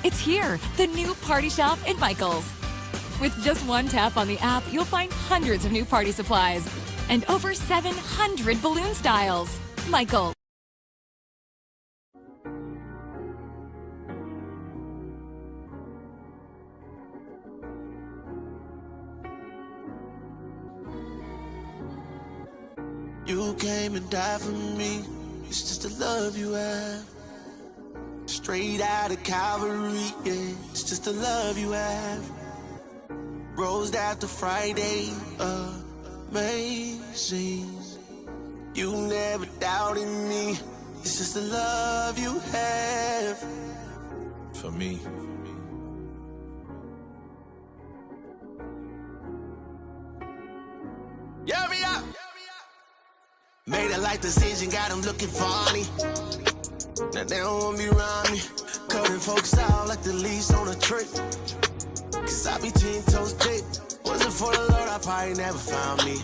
It's here, the new party shop in Michael's. With just one tap on the app, you'll find hundreds of new party supplies and over 700 balloon styles. Michael. You came and died for me. It's just the love you have. Straight out of Calvary, yeah. It's just the love you have. Rose after Friday, amazing. You never doubted me. It's just the love you have for me. Yeah, me up. Made a life decision, got them looking funny. Now they don't want me around me. Cutting folks out like the leaves on a tree. Cause I be 10 toes deep. Wasn't for the Lord, I probably never found me.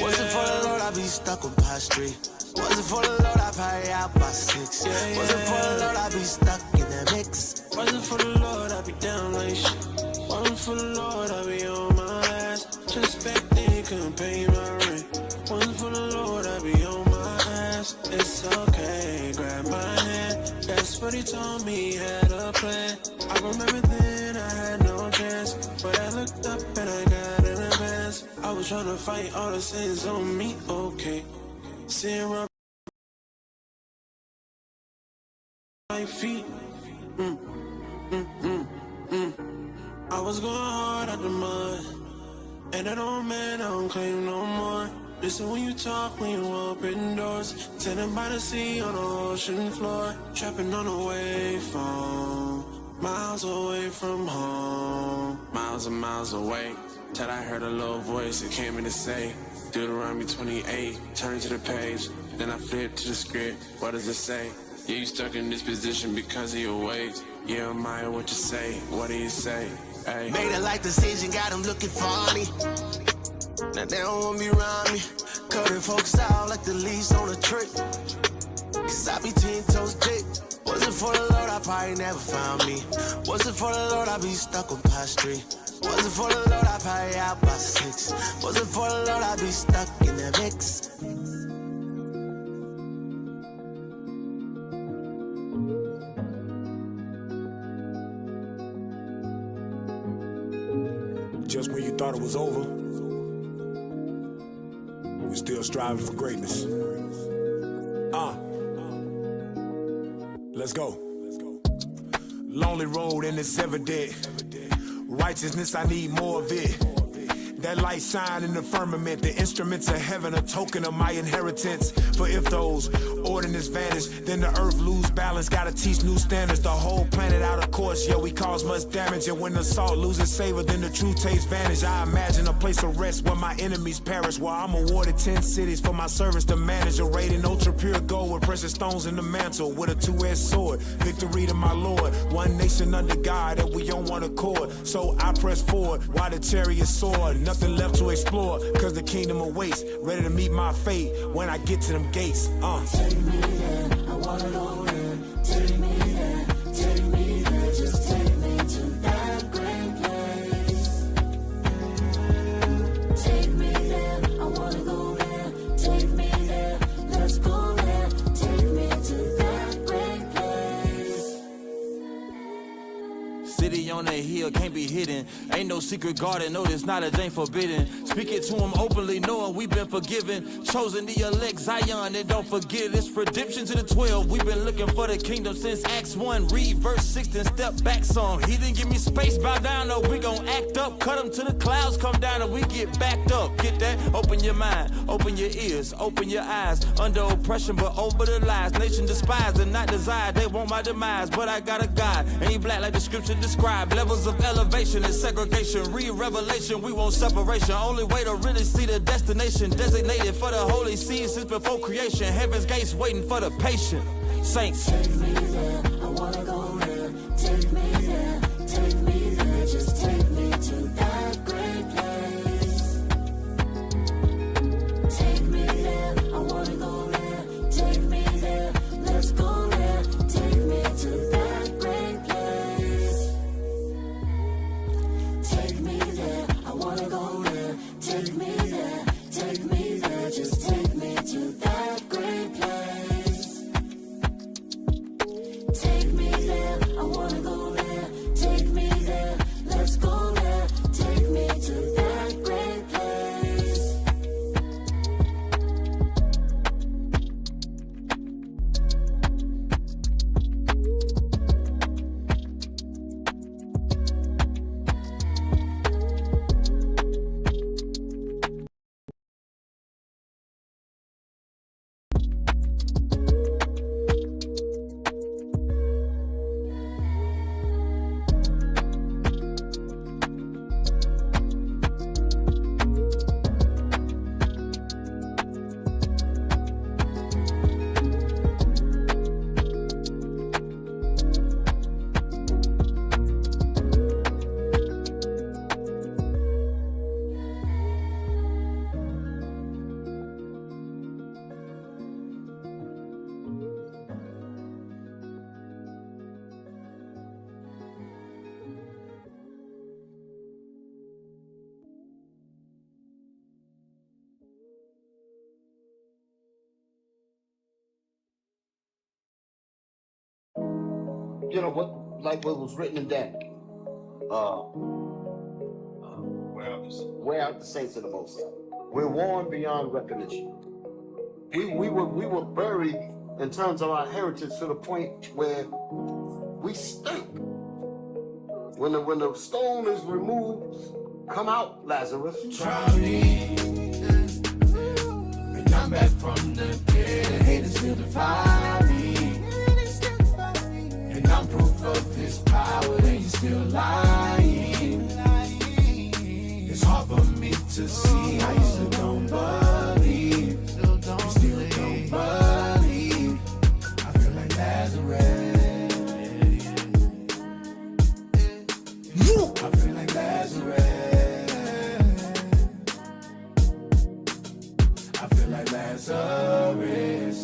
Wasn't for the Lord, I'd be stuck on Pine Street. Wasn't for the Lord, I'd probably out by 6. Wasn't for the Lord, I'd be stuck in that mix. Wasn't for the Lord, I'd be down like shit. Wasn't for the Lord, I'd be on my ass. Just back then, couldn't pay my rent. Wasn't for the Lord, I'd be on my ass. It's okay, grab my hand. That's what he told me, he had a plan. I remember then I had no chance, but I looked up and I got an advance. I was trying to fight all the sins on me, okay. Sitting around my feet. I was going hard at the mud, and that old man I don't claim no more. Listen when you talk, when you open doors. Sitting by the sea on the ocean floor. Trapping on a wave phone. Miles away from home. Miles and miles away. Till I heard a little voice that came in to say, Deuteronomy 28, turn to the page. Then I flipped to the script. What does it say? Yeah, you stuck in this position because of your ways. Yeah, Maya, what you say? What do you say? Hey. Made a life decision, got them looking funny. Now they don't want me around me. Cutting folks out like the leaves on a tree. Cause I be 10 toes deep. Wasn't for the Lord, I probably never found me. Wasn't for the Lord, I'd be stuck on Pine Street. Wasn't for the Lord, I'd probably out by 6. Wasn't for the Lord, I'd be stuck in that mix. Just when you thought it was over, you're still striving for greatness. Let's go. Lonely road and it's evident. Righteousness, I need more of it. That light shine in the firmament, the instruments of heaven, a token of my inheritance. For if those ordinance vanish, then the earth lose balance. Gotta teach new standards, the whole planet out of course. Yeah, we cause much damage, and when the salt loses savor, then the true taste vanish. I imagine a place of rest where my enemies perish, where I'm awarded 10 cities for my servants to manage. Arrayed in ultra pure gold with precious stones in the mantle, with a two-edged sword. Victory to my Lord, one nation under God, that we on one accord. So I press forward while the chariot soared. Nothing left to explore, cause the kingdom awaits. Ready to meet my fate when I get to them gates. Take me there, I wanna go there. Take me there, just take me to that great place. Take me there, I wanna go there. Take me there, let's go there. Take me to that great place. City on a hill can't be hidden. Ain't no secret garden, no, there's not a Jane forbidden. Speak it to him openly, knowing we've been forgiven. Chosen the elect Zion, and don't forget it's redemption to the 12. We've been looking for the kingdom since Acts 1. Read verse 6 and step back some. He didn't give me space, bow down, no, we gon' act up. Cut him till the clouds come down and we get backed up. Get that? Open your mind, open your ears, open your eyes. Under oppression, but over the lies. Nation despised and not desired, they want my demise. But I got a God, and he black like the scripture described. Levels of elevation and segregation. Read Revelation, we want separation. Only way to really see the destination. Designated for the holy seed since before creation. Heaven's gates waiting for the patient. Saints. Take me there, I wanna go there. Take me there, just take me to that great place. Take me there, I wanna go there. Take me there, let's go there. Take me to that great place. you know, what was written in that, wear out the saints of the Most High. We're worn beyond recognition. We were buried in terms of our heritage to the point where we stink. When the stone is removed, come out, Lazarus. Try me, and I'm back from the dead. The haters still defy me, and I'm proof of His power. And you're still lying. It's hard for me to see how you still don't believe. You still don't believe. I feel like Lazarus. I feel like Lazarus. I feel like Lazarus.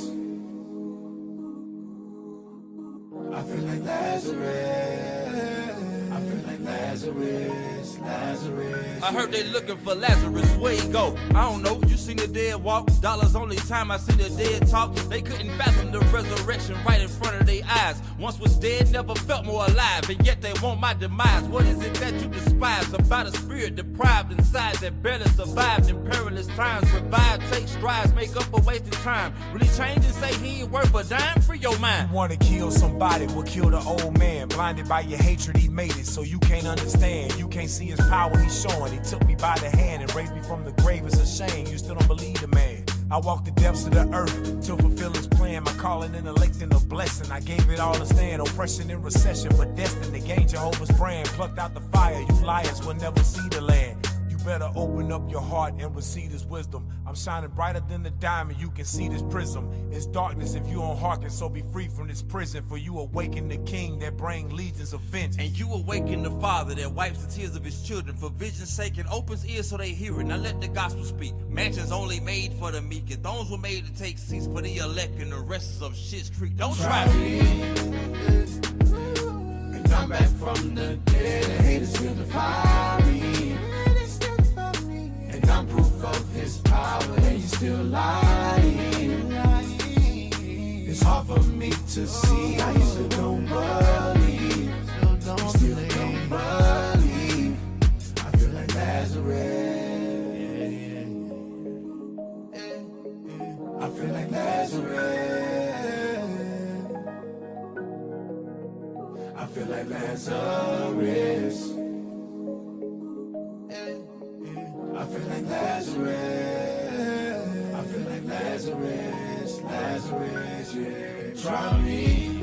I feel like Lazarus. I feel like Lazarus. Lazarus. I heard they looking for Lazarus, where he go? I don't know, you seen the dead walk? Dollars only time I see the dead talk. They couldn't fathom the resurrection right in front of their eyes. Once was dead, never felt more alive, and yet they want my demise. What is it that you despise about a spirit deprived inside that barely survived in perilous times? Revive, take strides, make up for wasted time. Really change and say he ain't worth a dime? Free your mind. You wanna kill somebody, will kill the old man. Blinded by your hatred, he made it, so you can't understand. You can't see his power, he's showing. He took me by the hand and raised me from the grave. It's a shame, you still don't believe the man. I walked the depths of the earth to fulfill his plan. My calling and electing a blessing. I gave it all to stand. Oppression and recession, but destined to gain Jehovah's brand. Plucked out the fire, you liars will never see the land. You better open up your heart and receive His wisdom. I'm shining brighter than the diamond, you can see this prism. It's darkness if you don't hearken, so be free from this prison. For you awaken the King that bring legions of vengeance. And you awaken the Father that wipes the tears of His children. For vision's sake and opens ears so they hear it. Now let the gospel speak. Mansions only made for the meek, and thrones were made to take seats for the elect, and the rest is of Shit's Creek. Don't try me. And I'm back from the dead. The haters still defy me. And I'm proof of His power. And you're still lying. It's hard for me to see how you still don't believe. You still don't believe. I feel like Lazarus. I feel like Lazarus. I feel like Lazarus. I feel like Lazarus. I feel like Lazarus. Lazarus, yeah. Try me.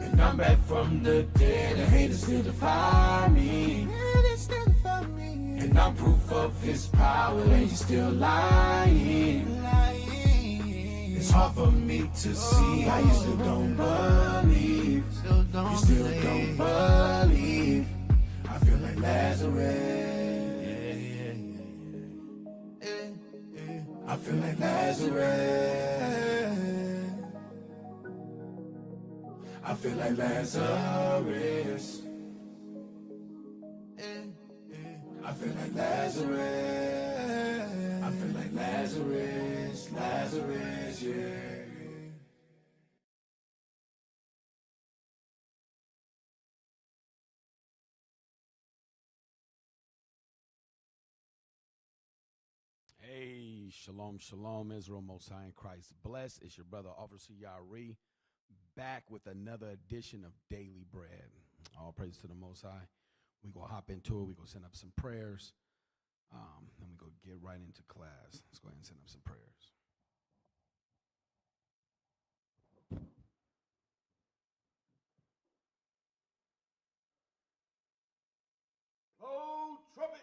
And I'm back from the dead. The haters still defy me. And I'm proof of His power. And you're still lying. It's hard for me to see how you still don't believe. You still don't believe. I feel like Lazarus. I feel like Lazarus. I feel like Lazarus. I feel like Lazarus. I feel like Lazarus. Lazarus, yeah. Hey, shalom, shalom, Israel, Most High in Christ. Bless. It's your brother, Officer Yari, back with another edition of Daily Bread. All praise to the Most High. We gonna hop into it. We gonna send up some prayers. Then we go get right into class. Let's go ahead and send up some prayers. Blow trumpet.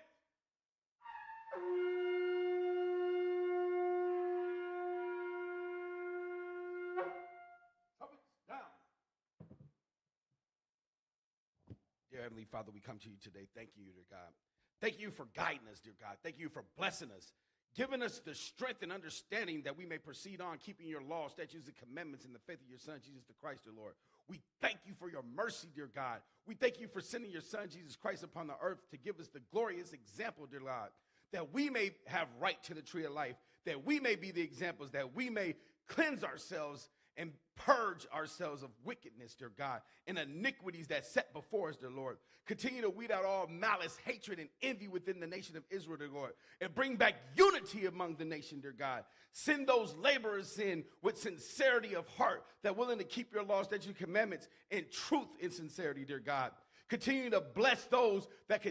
Dear Heavenly Father, we come to you today. Thank you, dear God. Thank you for guiding us, dear God. Thank you for blessing us, giving us the strength and understanding that we may proceed on, keeping your law, statutes, and commandments in the faith of your Son, Jesus the Christ, dear Lord. We thank you for your mercy, dear God. We thank you for sending your Son, Jesus Christ, upon the earth to give us the glorious example, dear God, that we may have right to the tree of life, that we may be the examples, that we may cleanse ourselves and purge ourselves of wickedness, dear God, and iniquities that set before us, dear Lord. Continue to weed out all malice, hatred, and envy within the nation of Israel, dear Lord, and bring back unity among the nation, dear God. Send those laborers in with sincerity of heart that willing to keep your laws, statutes, and commandments in truth and sincerity, dear God. Continue to bless those that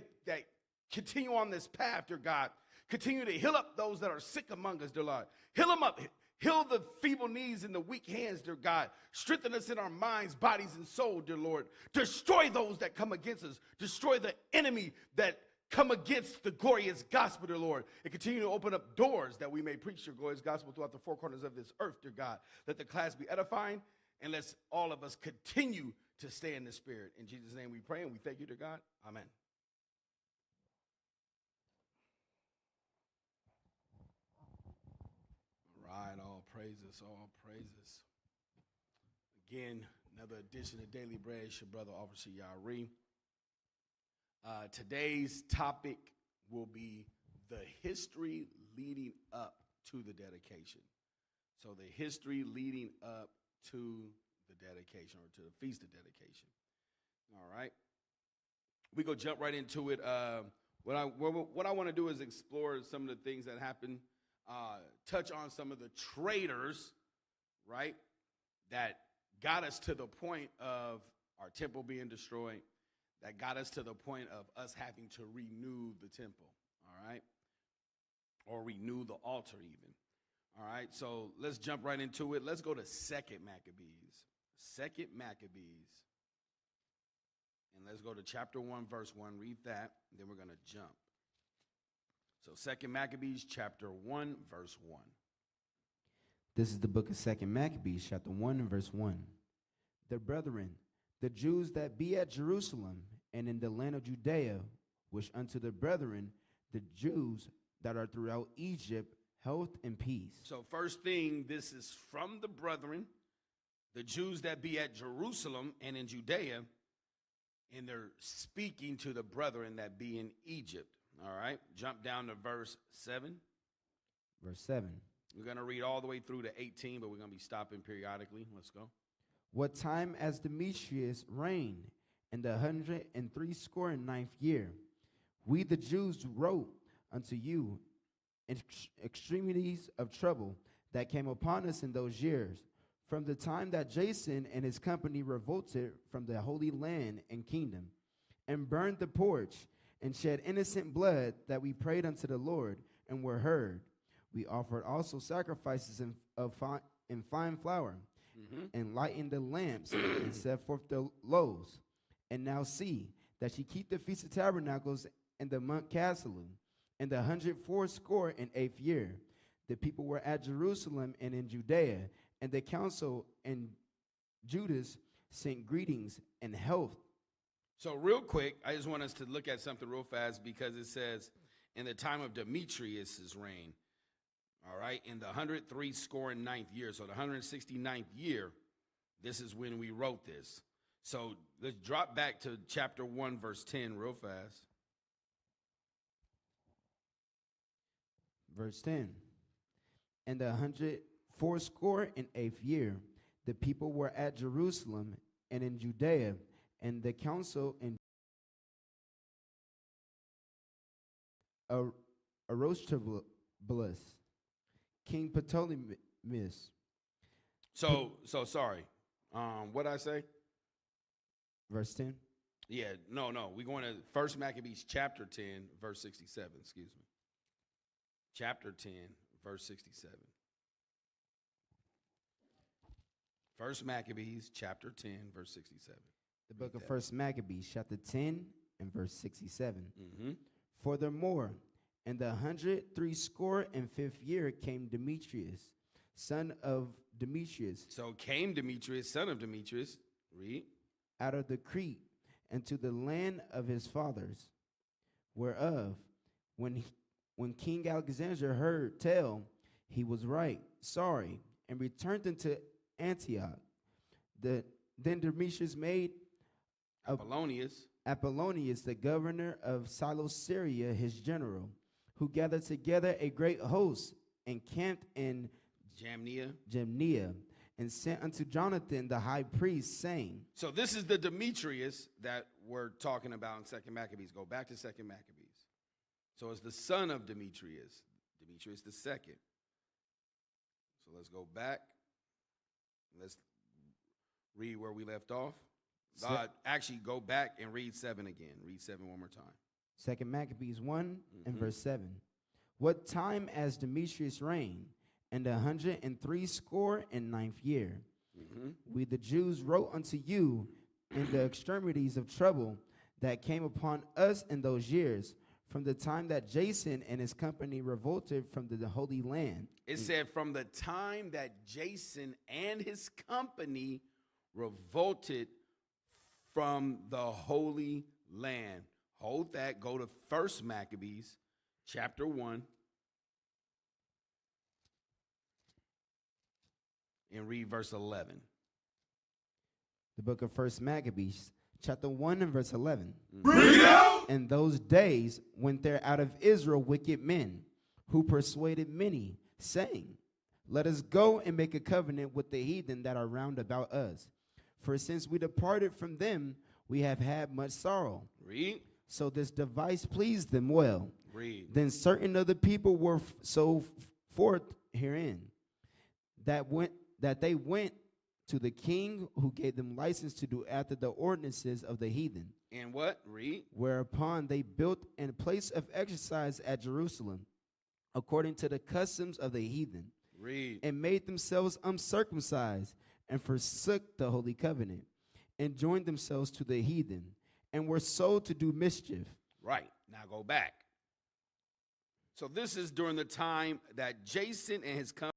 continue on this path, dear God. Continue to heal up those that are sick among us, dear Lord. Heal them up. Heal the feeble knees and the weak hands, dear God. Strengthen us in our minds, bodies, and soul, dear Lord. Destroy those that come against us. Destroy the enemy that come against the glorious gospel, dear Lord. And continue to open up doors that we may preach your glorious gospel throughout the four corners of this earth, dear God. Let the class be edifying, and let all of us continue to stay in the spirit. In Jesus' name we pray, and we thank you, dear God. Amen. Right, all praises, all praises. Again, another edition of Daily Bread. It's your brother, Officer Yari. Today's topic will be the history leading up to the dedication. So the history leading up to the dedication, or to the Feast of Dedication. All right. We go jump right into it. What I want to do is explore some of the things that happened. Touch on some of the traitors, right, that got us to the point of our temple being destroyed, that got us to the point of us having to renew the temple, all right, or renew the altar even, all right. So let's jump right into it. Let's go to 2nd Maccabees, 2nd Maccabees, and let's go to chapter 1, verse 1. Read that, and then we're going to jump. So 2nd Maccabees, chapter 1, verse 1. This is the book of 2nd Maccabees, chapter 1 and verse 1. The brethren, the Jews that be at Jerusalem and in the land of Judea, wish unto the brethren, the Jews that are throughout Egypt, health and peace. So first thing, this is from the brethren, the Jews that be at Jerusalem and in Judea, and they're speaking to the brethren that be in Egypt. All right, jump down to verse 7. Verse 7. We're going to read all the way through to 18, but we're going to be stopping periodically. Let's go. What time as Demetrius reigned in the 169th year, we the Jews wrote unto you in extremities of trouble that came upon us in those years, from the time that Jason and his company revolted from the Holy Land and kingdom, and burned the porch, and shed innocent blood, that we prayed unto the Lord, and were heard. We offered also sacrifices in fine flour, and lightened the lamps, and set forth the loaves. And now see, that ye keep the Feast of Tabernacles in the month Caslu, in the 184th year. The people were at Jerusalem and in Judea, and the council and Judas sent greetings and health. So real quick, I just want us to look at something real fast, because it says, in the time of Demetrius' reign, all right, in the 169th year, so the 169th year, this is when we wrote this. So let's drop back to chapter 1, verse 10 real fast. Verse 10. In the 184th year, the people were at Jerusalem and in Judea, and the council in Aristobulus, King Ptolemy. So sorry. What'd I say? Verse 10? Yeah, no. We're going to 1st Maccabees chapter 10, verse 67, excuse me. Chapter 10, verse 67. 1st Maccabees chapter 10, verse 67. The book of 1st Maccabees, chapter 10 and verse 67. Mm-hmm. Furthermore, in the 165th year came Demetrius, son of Demetrius. So came Demetrius, son of Demetrius, read, out of the Crete, into the land of his fathers, whereof, when King Alexander heard tell, he was right sorry, and returned into Antioch. Then Demetrius made Apollonius, the governor of Cilicia, his general, who gathered together a great host and camped in Jamnia, and sent unto Jonathan the high priest, saying, So this is the Demetrius that we're talking about in 2 Maccabees. Go back to 2 Maccabees. So it's the son of Demetrius, Demetrius the second. So let's go back. Let's read where we left off. God, actually go back and read 7 again. Read 7 one more time. 2 Maccabees 1 and verse 7. What time as Demetrius reigned, in the 169th year, we the Jews wrote unto you in the extremities of trouble that came upon us in those years, from the time that Jason and his company revolted from the Holy Land. It said from the time that Jason and his company revolted from the Holy Land. Hold that. Go to 1 Maccabees chapter 1 and read verse 11. The book of 1 Maccabees, chapter 1 and verse 11. Read out! In those days went there out of Israel wicked men, who persuaded many, saying, let us go and make a covenant with the heathen that are round about us. For since we departed from them, we have had much sorrow. Read. So this device pleased them well. Read. Then certain of the people were so forth herein, that they went to the king, who gave them license to do after the ordinances of the heathen. And what? Read. Whereupon they built a place of exercise at Jerusalem, according to the customs of the heathen. Read. And made themselves uncircumcised, and forsook the holy covenant, and joined themselves to the heathen, and were sold to do mischief. Right. Now go back. So this is during the time that Jason and his company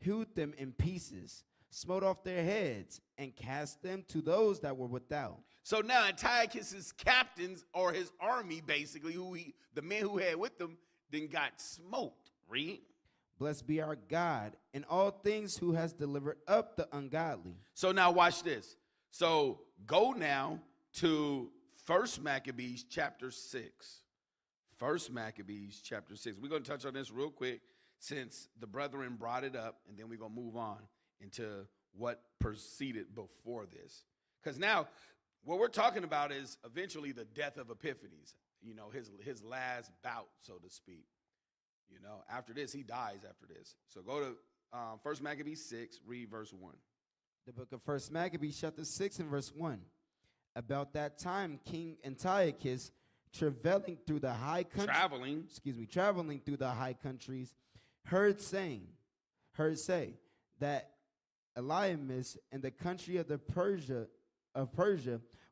hewed them in pieces, smote off their heads, and cast them to those that were without. So now Antiochus's captains, or his army, basically, the men who had with them, then got smoked. Read. Blessed be our God in all things, who has delivered up the ungodly. So now watch this. So go now to 1 Maccabees chapter 6. 1 Maccabees chapter 6. We're going to touch on this real quick since the brethren brought it up, and then we're going to move on into what preceded before this. Because now what we're talking about is eventually the death of Epiphanes, you know, his last bout, so to speak. You know, after this, he dies after this. So go to 1 Maccabees 6, read verse 1. The book of 1 Maccabees chapter 6 and verse 1. About that time, King Antiochus, traveling through the high country, traveling through the high countries, heard say that Elymas in the country of Persia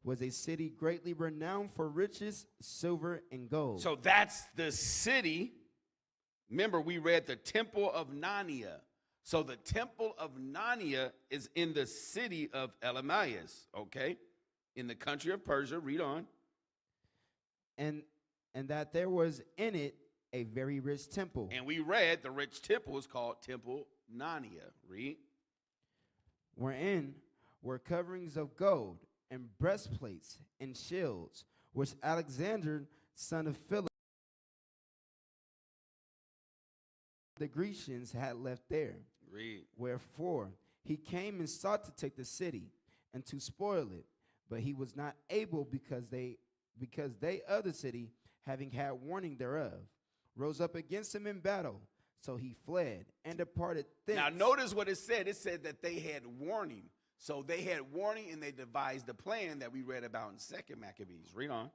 was a city greatly renowned for riches, silver, and gold. So that's the city. Remember, we read the temple of Nania. So the temple of Nania is in the city of Elymas, okay? In the country of Persia. Read on. And that there was in it a very rich temple. And we read the rich temple is called Temple Nania. Read. Wherein were coverings of gold and breastplates and shields, which Alexander, son of Philip, the Grecians had left there. Read. Wherefore he came and sought to take the city and to spoil it, but he was not able, because they of the city, having had warning thereof, rose up against him in battle. So he fled and departed thence. Now notice what it said. It said that they had warning. So they had warning, and they devised a plan that we read about in 2 Maccabees. Read on.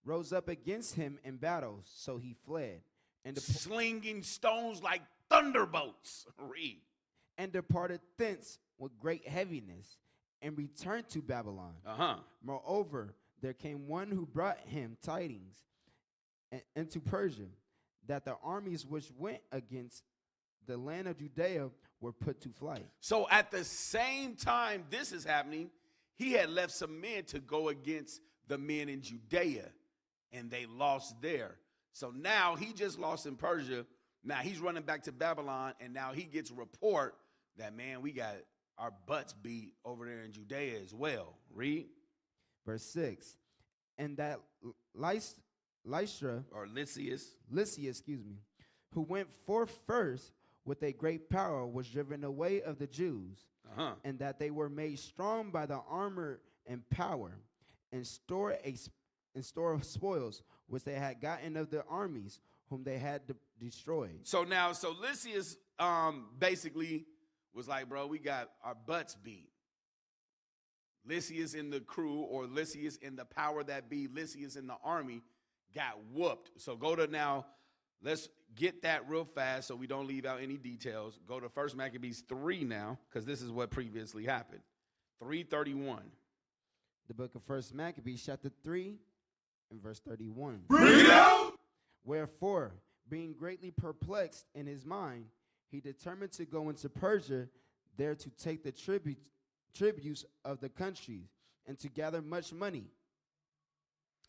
Rose up against him in battle, so he fled. And slinging stones like thunderbolts. Read. And departed thence with great heaviness, and returned to Babylon. Moreover, there came one who brought him tidings into Persia, that the armies which went against the land of Judea were put to flight. So at the same time this is happening, he had left some men to go against the men in Judea, and they lost there. So now he just lost in Persia. Now he's running back to Babylon, and now he gets a report that, man, we got our butts beat over there in Judea as well. Read. Verse 6. And that Lysias, who went forth first with a great power, was driven away of the Jews, and that they were made strong by the armor and power, and store of spoils which they had gotten of the armies whom they had destroyed. So Lysias basically was like, bro, we got our butts beat. Lysias in the crew, or Lysias in the power that be, Lysias in the army, got whooped. So go to now, let's get that real fast so we don't leave out any details. Go to 1 Maccabees 3 now, because this is what previously happened. 3:31. The book of 1 Maccabees chapter 3 and verse 31. Bring it out! Wherefore, being greatly perplexed in his mind, he determined to go into Persia, there to take the tributes of the countries, and to gather much money.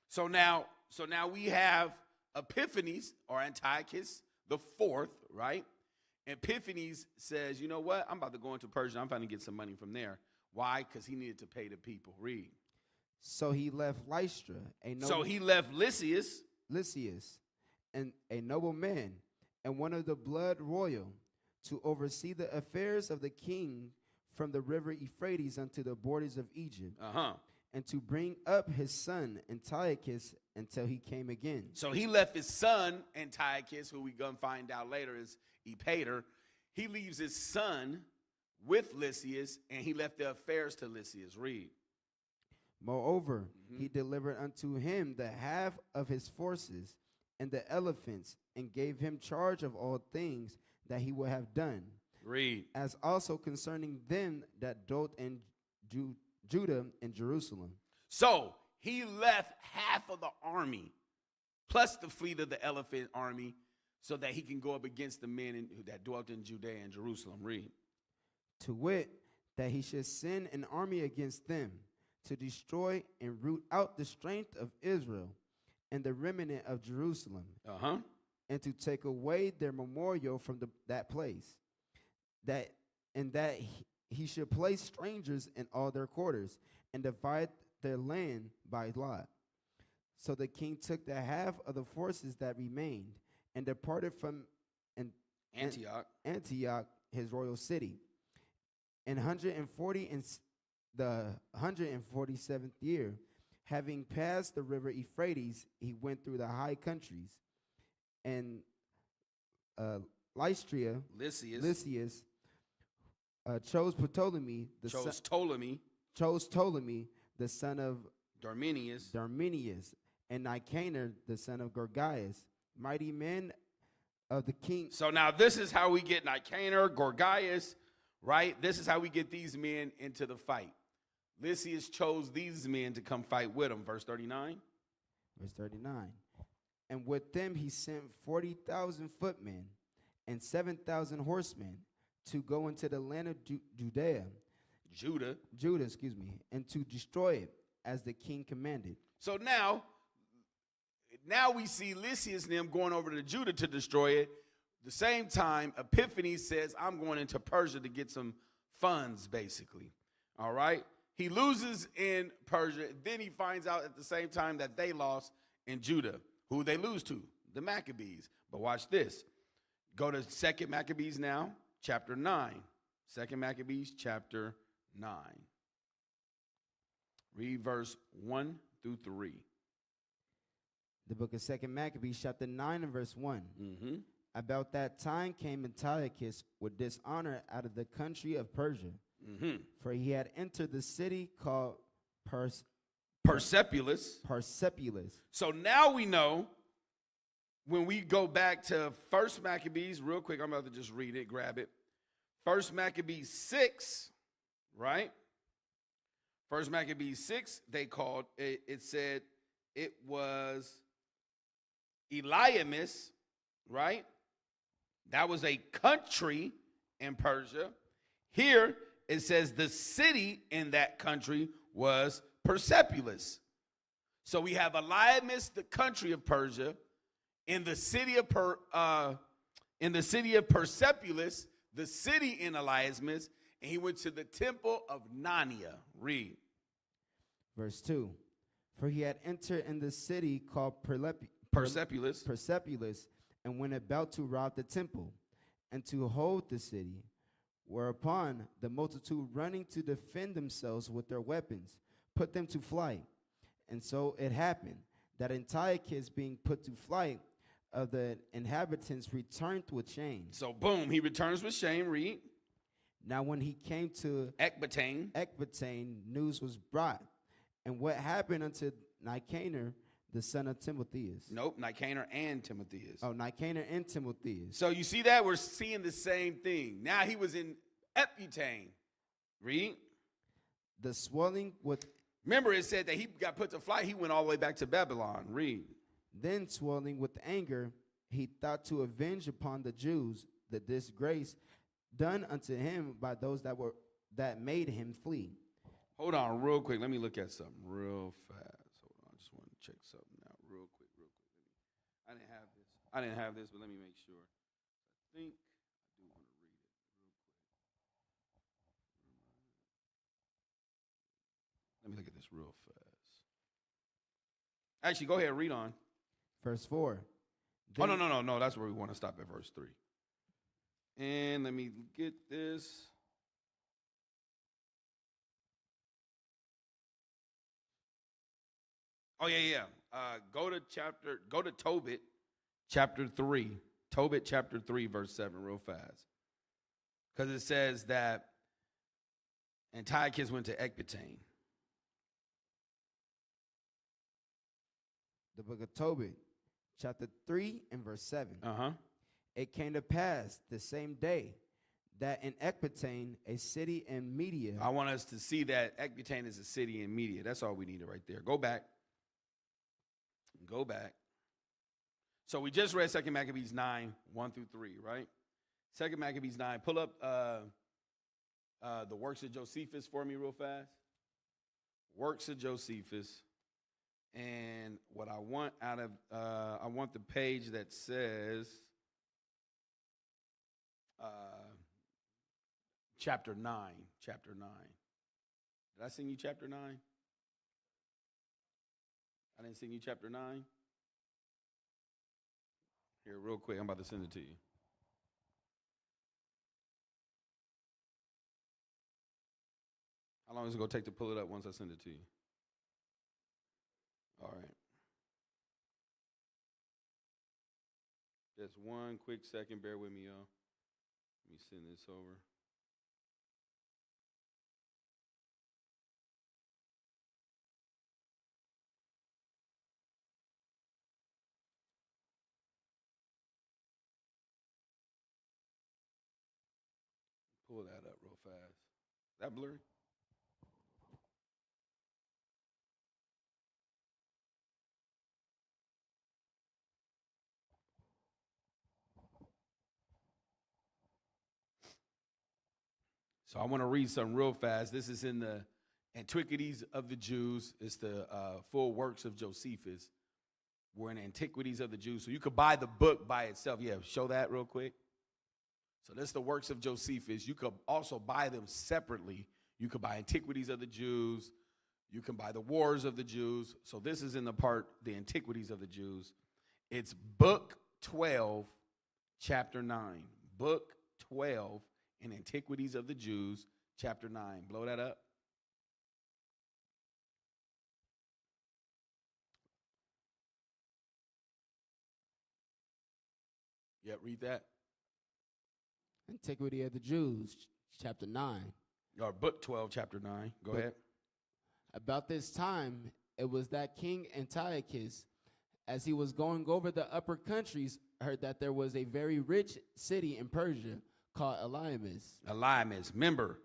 So now we have Epiphanes, or Antiochus the fourth, right? Epiphanes says, you know what? I'm about to go into Persia. I'm trying to get some money from there. Why? Because he needed to pay the people. Read. So he left Lystra, So he left Lysias, and a noble man, and one of the blood royal, to oversee the affairs of the king from the river Euphrates unto the borders of Egypt, and to bring up his son Antiochus until he came again. So he left his son Antiochus, who we're going to find out later is Epater. He leaves his son with Lysias, and he left the affairs to Lysias. Read. Moreover, he delivered unto him the half of his forces and the elephants, and gave him charge of all things that he would have done. Read. As also concerning them that dwelt in Judah and Jerusalem. So he left half of the army, plus the fleet of the elephant army, so that he can go up against the men that dwelt in Judea and Jerusalem. Read. To wit, that he should send an army against them, to destroy and root out the strength of Israel and the remnant of Jerusalem. and to take away their memorial from that place, that he should place strangers in all their quarters and divide their land by lot. So the king took the half of the forces that remained and departed from Antioch, his royal city. In the 147th year, having passed the river Euphrates, he went through the high countries, and Lysias chose Ptolemy, the son of Darminius, and Nicanor, the son of Gorgias, mighty men of the king. So now this is how we get Nicanor, Gorgias, right? This is how we get these men into the fight. Lysias chose these men to come fight with him. Verse 39. Verse 39. And with them he sent 40,000 footmen and 7,000 horsemen to go into the land of Judah, and to destroy it as the king commanded. So now we see Lysias and them going over to Judah to destroy it. The same time, Epiphanes says, I'm going into Persia to get some funds, basically. All right? He loses in Persia. Then he finds out at the same time that they lost in Judah. Who they lose to? The Maccabees. But watch this. Go to 2 Maccabees now, chapter 9. 2 Maccabees, chapter 9. Read verse 1 through 3. The book of 2 Maccabees, chapter 9 and verse 1. Mm-hmm. About that time came Antiochus with dishonor out of the country of Persia, for he had entered the city called Persepolis. So now we know, when we go back to 1 Maccabees, real quick, I'm about to just read it, grab it. 1 Maccabees 6, right? 1 Maccabees 6, they called, it said it was Eliamis, right? That was a country in Persia. Here it says the city in that country was Persepolis. So we have Eliamis, the country of Persia, in the city of Persepolis, the city in Eliamis, and he went to the temple of Nania. Read. Verse 2. For he had entered in the city called Persepolis, and went about to rob the temple and to hold the city, whereupon the multitude running to defend themselves with their weapons put them to flight. And so it happened that Antiochus, being put to flight, of the inhabitants returned with shame. So boom, he returns with shame. Read. Now when he came to Ecbatane, news was brought. And what happened unto Nicanor, the son of Timotheus? Nope, Nicanor and Timotheus. Oh, Nicanor and Timotheus. So you see that? We're seeing the same thing. Now he was in Ecbatane. Read. The swelling with... Remember, it said that he got put to flight. He went all the way back to Babylon. Read. Then swelling with anger, he thought to avenge upon the Jews the disgrace done unto him by those that made him flee. Hold on real quick. Let me look at something real fast. Hold on. I just want to check something out real quick. I didn't have this, but let me make sure. I think I do want to read it real quick. Let me look at this real fast. Actually, go ahead, read on. Verse 4. Oh, no. That's where we want to stop at verse 3. And let me get this. Oh, yeah. Go to Tobit, chapter 3. Tobit, chapter 3, verse 7, real fast. Because it says that Antiochus went to Ecbatane. The book of Tobit, chapter 3 and verse 7. Uh-huh. It came to pass the same day that in Ecbatane, a city in Media. I want us to see that Ecbatane is a city in Media. That's all we needed right there. Go back. So we just read 2 Maccabees 9, 1 through 3, right? 2 Maccabees 9. Pull up the works of Josephus for me real fast. Works of Josephus. And what I want out of, I want the page that says chapter 9. Chapter 9. Did I sing you chapter 9? I didn't sing you chapter 9? Here, real quick, I'm about to send it to you. How long is it going to take to pull it up once I send it to you? All right. Just one quick second. Bear with me, y'all. Let me send this over. Pull that up real fast. That blurry? So I want to read something real fast. This is in the Antiquities of the Jews. It's the full works of Josephus. We're in Antiquities of the Jews. So you could buy the book by itself. Yeah, show that real quick. So this is the works of Josephus. You could also buy them separately. You could buy Antiquities of the Jews. You can buy the Wars of the Jews. So this is in the part, the Antiquities of the Jews. It's book 12, chapter 9. Book 12 in Antiquities of the Jews, chapter 9. Blow that up. Yeah, read that. Antiquity of the Jews, chapter 9. Or book 12, chapter 9. Go ahead. About this time, it was that King Antiochus, as he was going over the upper countries, heard that there was a very rich city in Persia called Elymas. Elymas. Remember,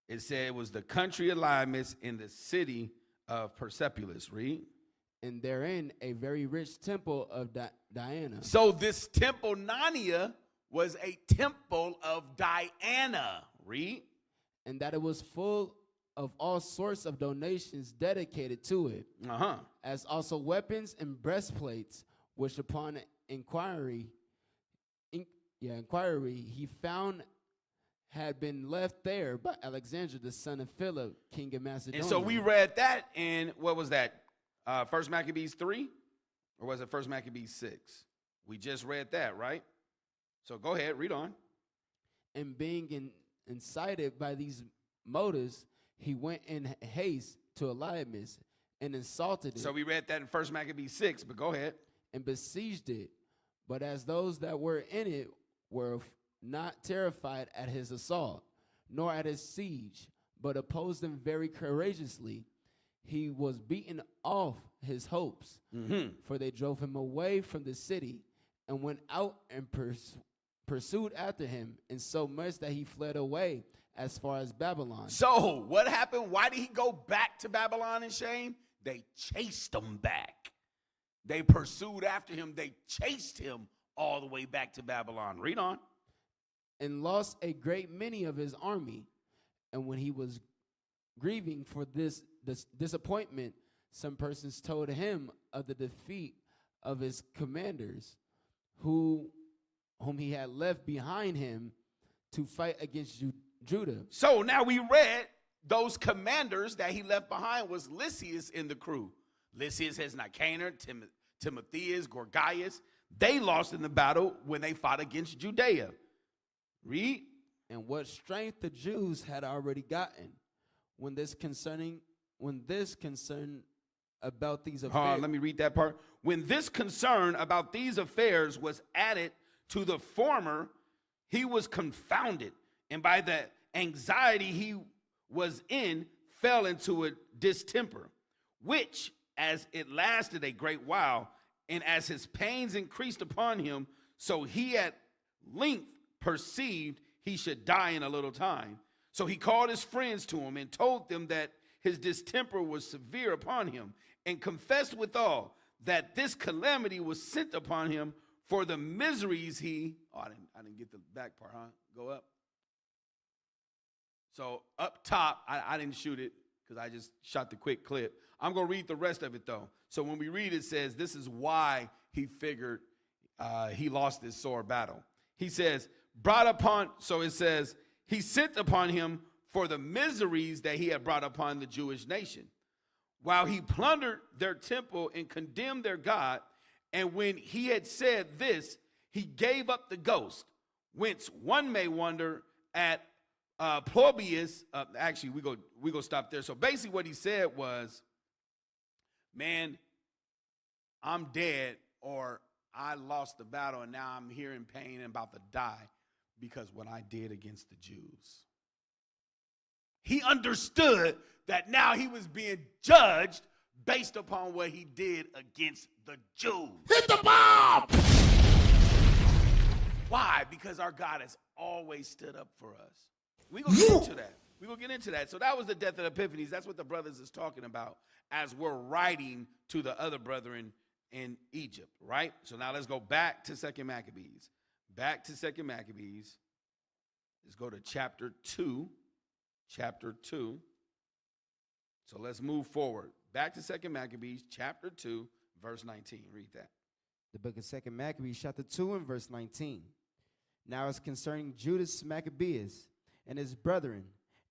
it said it was the country Elymas in the city of Persepolis. Read. And therein a very rich temple of Diana. So this temple, Nania, was a temple of Diana. Read. And that it was full of all sorts of donations dedicated to it. As also weapons and breastplates, which upon inquiry he found had been left there by Alexander, the son of Philip, king of Macedonia. And so we read that in, what was that, 1 Maccabees 3? Or was it 1 Maccabees 6? We just read that, right? So go ahead, read on. And being incited by these motives, he went in haste to Elymas and assaulted it. So we read that in 1 Maccabees 6, but go ahead. And besieged it. But as those that were in it were not terrified at his assault, nor at his siege, but opposed him very courageously, he was beaten off his hopes. For they drove him away from the city and went out and pursued after him, in so much that he fled away as far as Babylon. So what happened? Why did he go back to Babylon in shame? They chased him back. They pursued after him. They chased him all the way back to Babylon. Read on. And lost a great many of his army. And when he was grieving for this disappointment, some persons told him of the defeat of his commanders, whom he had left behind him to fight against Judah. So now we read those commanders that he left behind was Lysias in the crew. Lysias has Nicanor, Timotheus, Gorgias. They lost in the battle when they fought against Judea. Read. And what strength the Jews had already gotten when this concern about these affairs. Let me read that part. When this concern about these affairs was added to the former, he was confounded, and by the anxiety he was in, fell into a distemper, which, as it lasted a great while, and as his pains increased upon him, so he at length perceived he should die in a little time. So he called his friends to him and told them that his distemper was severe upon him, and confessed withal that this calamity was sent upon him for the miseries he, I didn't get the back part, huh? Go up. So up top, I didn't shoot it. because I just shot the quick clip. I'm going to read the rest of it, though. So when we read it, says this is why he figured he lost this sore battle. He says, it says, he sent upon him for the miseries that he had brought upon the Jewish nation, while he plundered their temple and condemned their God. And when he had said this, he gave up the ghost, whence one may wonder at Pobius. Actually, we go stop there. So basically what he said was, man, I'm dead, or I lost the battle, and now I'm here in pain and about to die because what I did against the Jews. He understood that now he was being judged based upon what he did against the Jews. Hit the bomb! Why? Because our God has always stood up for us. We're going to get into that. We're going to get into that. So that was the death of Epiphanes. That's what the brothers is talking about as we're writing to the other brethren in Egypt, right? So now let's go back to 2 Maccabees. Back to 2 Maccabees. Let's go to chapter 2. Chapter 2. So let's move forward. Back to 2 Maccabees, chapter 2, verse 19. Read that. The book of 2 Maccabees, chapter 2 and verse 19. Now it's concerning Judas Maccabeus and his brethren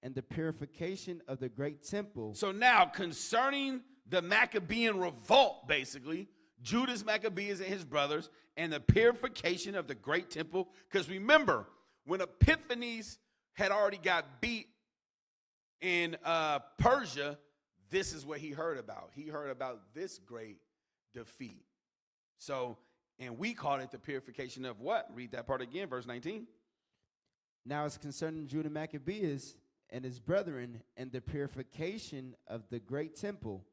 and the purification of the great temple. So now concerning the Maccabean revolt, basically, Judas Maccabeus and his brothers and the purification of the great temple. Because remember, when Epiphanes had already got beat in Persia, this is what he heard about. He heard about this great defeat. So, and we call it the purification of what? Read that part again, verse 19. Now it's concerning Judah Maccabeus and his brethren and the purification of the great temple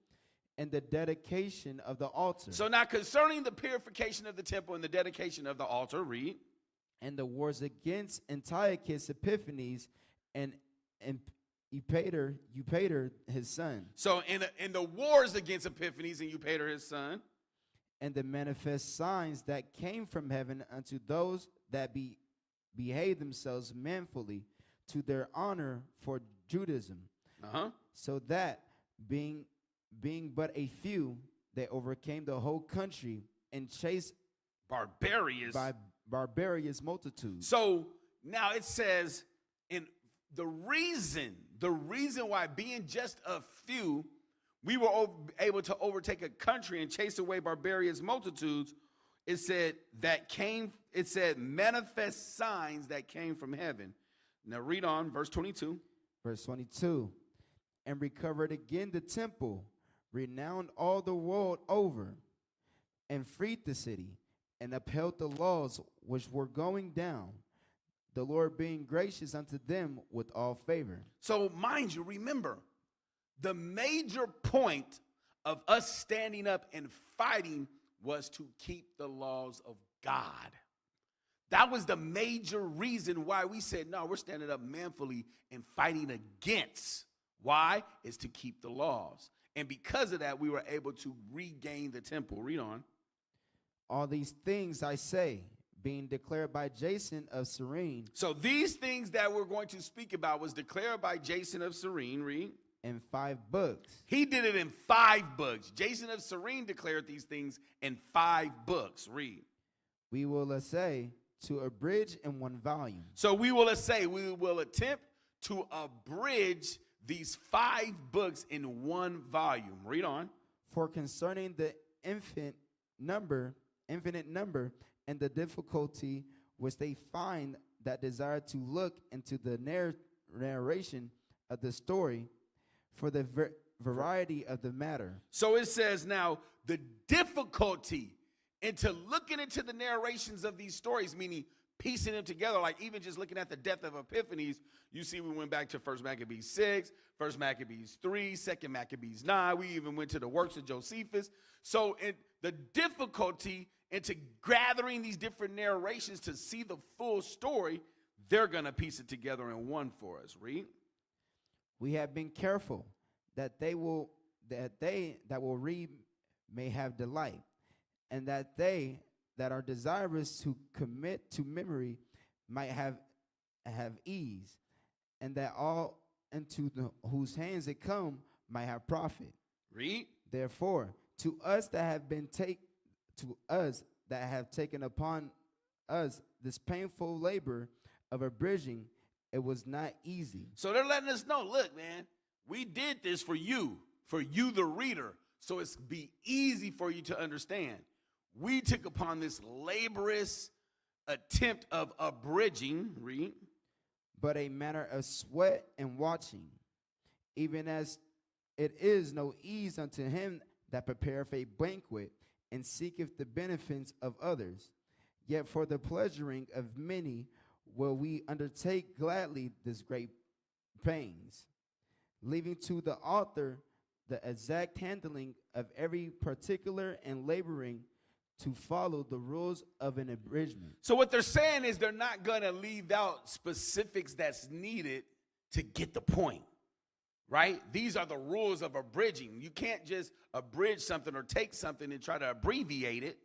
and the dedication of the altar. So now concerning the purification of the temple and the dedication of the altar, read. And the wars against Antiochus Epiphanes and Eupator his son. So in the wars against Epiphanes and Eupator his son. And the manifest signs that came from heaven unto those that behave themselves manfully to their honor for Judaism. So that being but a few, they overcame the whole country and chased barbarous multitudes. So now it says, in the reason why being just a few, we were able to overtake a country and chase away barbarous multitudes. It said manifest signs that came from heaven. Now read on, verse 22. Verse 22. And recovered again the temple, renowned all the world over, and freed the city, and upheld the laws which were going down, the Lord being gracious unto them with all favor. So mind you, remember, the major point of us standing up and fighting was to keep the laws of God. That was the major reason why we said, no, we're standing up manfully and fighting against. Why? Is to keep the laws. And because of that, we were able to regain the temple. Read on. All these things I say, being declared by Jason of Cyrene. So these things that we're going to speak about was declared by Jason of Cyrene. Read. In 5 books. He did it in 5 books. Jason of Cyrene declared these things in 5 books. Read. We will essay to abridge in 1 volume. So we will attempt to abridge these 5 books in 1 volume. Read on. For concerning the infinite number, and the difficulty which they find that desire to look into the narration of the story, for the variety of the matter. So it says now the difficulty into looking into the narrations of these stories, meaning piecing them together, like even just looking at the death of Epiphanes, you see we went back to 1 Maccabees 6, 1 Maccabees 3, 2 Maccabees 9. We even went to the works of Josephus. So the difficulty into gathering these different narrations to see the full story, they're going to piece it together in one for us. Read. We have been careful that they that will read may have delight, and that they that are desirous to commit to memory might have ease, and that all into whose hands it come might have profit. Read. Therefore, to us that have taken upon us this painful labor of abridging, it was not easy. So they're letting us know, look, man, we did this for you the reader, so it's be easy for you to understand. We took upon this laborious attempt of abridging, read, but a matter of sweat and watching, even as it is no ease unto him that prepareth a banquet and seeketh the benefits of others. Yet for the pleasuring of many will we undertake gladly this great pains, leaving to the author the exact handling of every particular and laboring to follow the rules of an abridgment. So what they're saying is they're not going to leave out specifics that's needed to get the point, right? These are the rules of abridging. You can't just abridge something or take something and try to abbreviate it,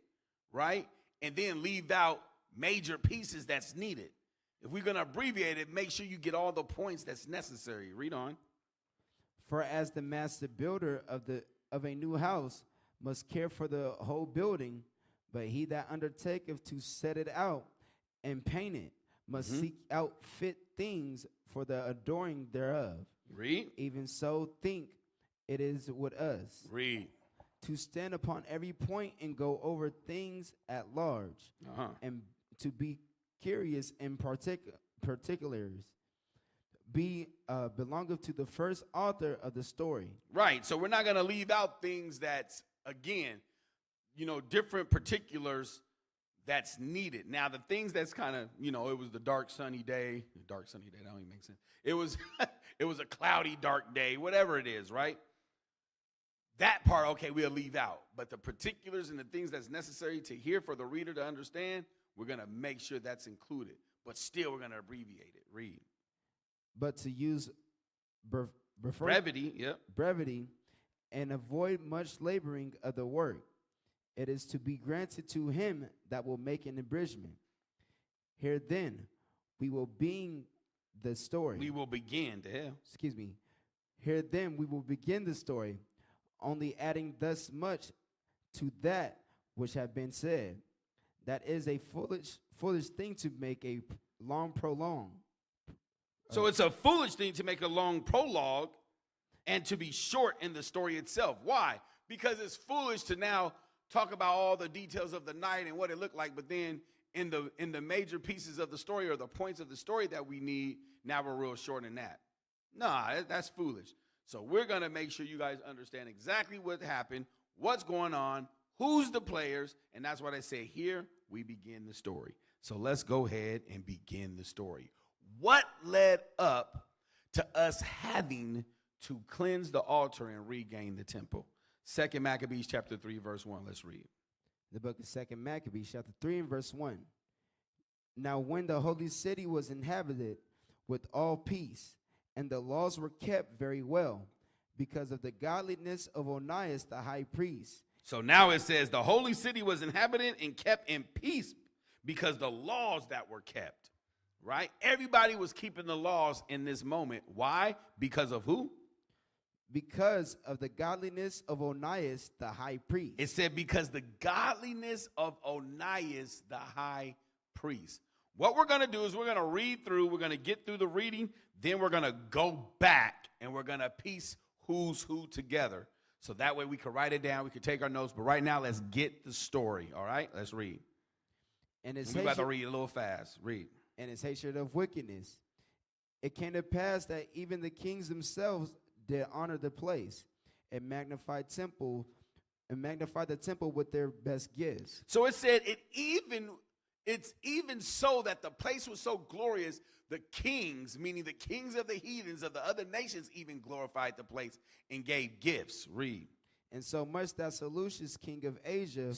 right? And then leave out major pieces that's needed. If we're going to abbreviate it, make sure you get all the points that's necessary. Read on. For as the master builder of a new house must care for the whole building, but he that undertaketh to set it out and paint it must seek out fit things for the adoring thereof. Read. Even so think it is with us. Read. To stand upon every point and go over things at large, and to be curious in particulars, belongeth to the first author of the story. Right. So we're not going to leave out things that's, again, different particulars that's needed. Now, the things that's kind of, it was the dark, sunny day. Dark, sunny day, that don't even make sense. It was, it was a cloudy, dark day, whatever it is, right? That part, okay, we'll leave out. But the particulars and the things that's necessary to hear for the reader to understand, we're going to make sure that's included. But still, we're going to abbreviate it. Read. But to use brevity, brevity, and avoid much laboring of the work, it is to be granted to him that will make an abridgment. Here then, we will begin the story. We will begin to hell. Excuse me. Here then, we will begin the story, only adding thus much to that which have been said. That is a foolish thing to make a long prolong. So it's a foolish thing to make a long prologue and to be short in the story itself. Why? Because it's foolish to now talk about all the details of the night and what it looked like, but then in the major pieces of the story or the points of the story that we need, now we're real short in that. Nah, that's foolish. So we're going to make sure you guys understand exactly what happened, what's going on, who's the players, and that's what I say here, we begin the story. So let's go ahead and begin the story. What led up to us having to cleanse the altar and regain the temple? 2 Maccabees chapter 3, verse 1. Let's read. The book of 2 Maccabees chapter 3 and verse 1. Now when the holy city was inhabited with all peace, and the laws were kept very well, because of the godliness of Onias the high priest. So now it says the holy city was inhabited and kept in peace because the laws that were kept, right? Everybody was keeping the laws in this moment. Why? Because of who? Because of the godliness of Onias the high priest. It said because the godliness of Onias the high priest. What we're going to do is we're going to read through, we're going to get through the reading, then we're going to go back and we're going to piece who's who together. So that way we can write it down, we can take our notes, but right now let's get the story, all right? Let's read. And we're about to read a little fast. Read. And his hatred of wickedness. It came to pass that even the kings themselves did honor the place and magnify the temple with their best gifts. So it said it's even so that the place was so glorious, the kings, meaning the kings of the heathens of the other nations, even glorified the place and gave gifts. Read. And so much that Seleucus, king of Asia,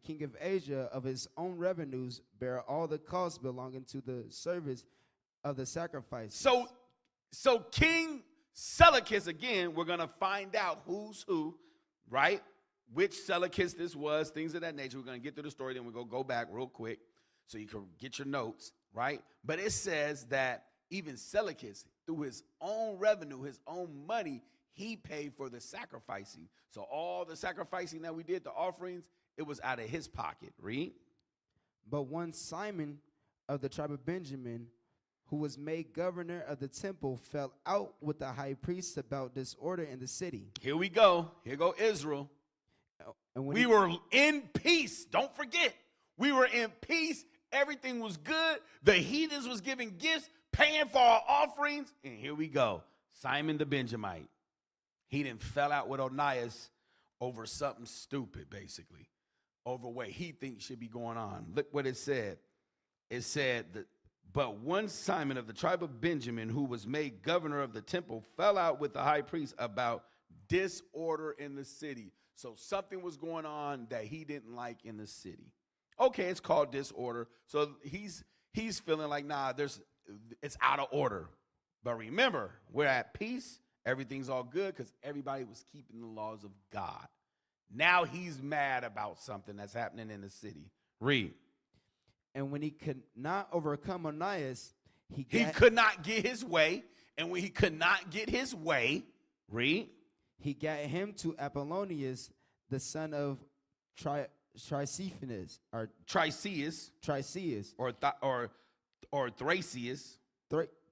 king of Asia, of his own revenues, bear all the costs belonging to the service of the sacrifice. So King Seleucus, again, we're going to find out who's who, right? Which Seleucus this was, things of that nature. We're going to get through the story, then we're going to go back real quick so you can get your notes, right? But it says that even Seleucus, through his own revenue, his own money, he paid for the sacrificing. So all the sacrificing that we did, the offerings, it was out of his pocket. Read. But one Simon of the tribe of Benjamin, who was made governor of the temple, fell out with the high priest about disorder in the city. Here we go. Here go Israel. And when We were in peace. Don't forget. We were in peace. Everything was good. The heathens was giving gifts, paying for our offerings. And here we go. Simon the Benjamite. He done fell out with Onias over something stupid, basically. Over what he thinks should be going on. Look what it said. It said that, but one Simon of the tribe of Benjamin, who was made governor of the temple, fell out with the high priest about disorder in the city. So something was going on that he didn't like in the city. Okay, it's called disorder. So he's feeling like, nah, it's out of order. But remember, we're at peace. Everything's all good because everybody was keeping the laws of God. Now he's mad about something that's happening in the city. Read. And when he could not overcome Onias, he could not get his way. And when he could not get his way, read. He got him to Apollonius, the son of Tryphaenes, or Triceus, or Thracius,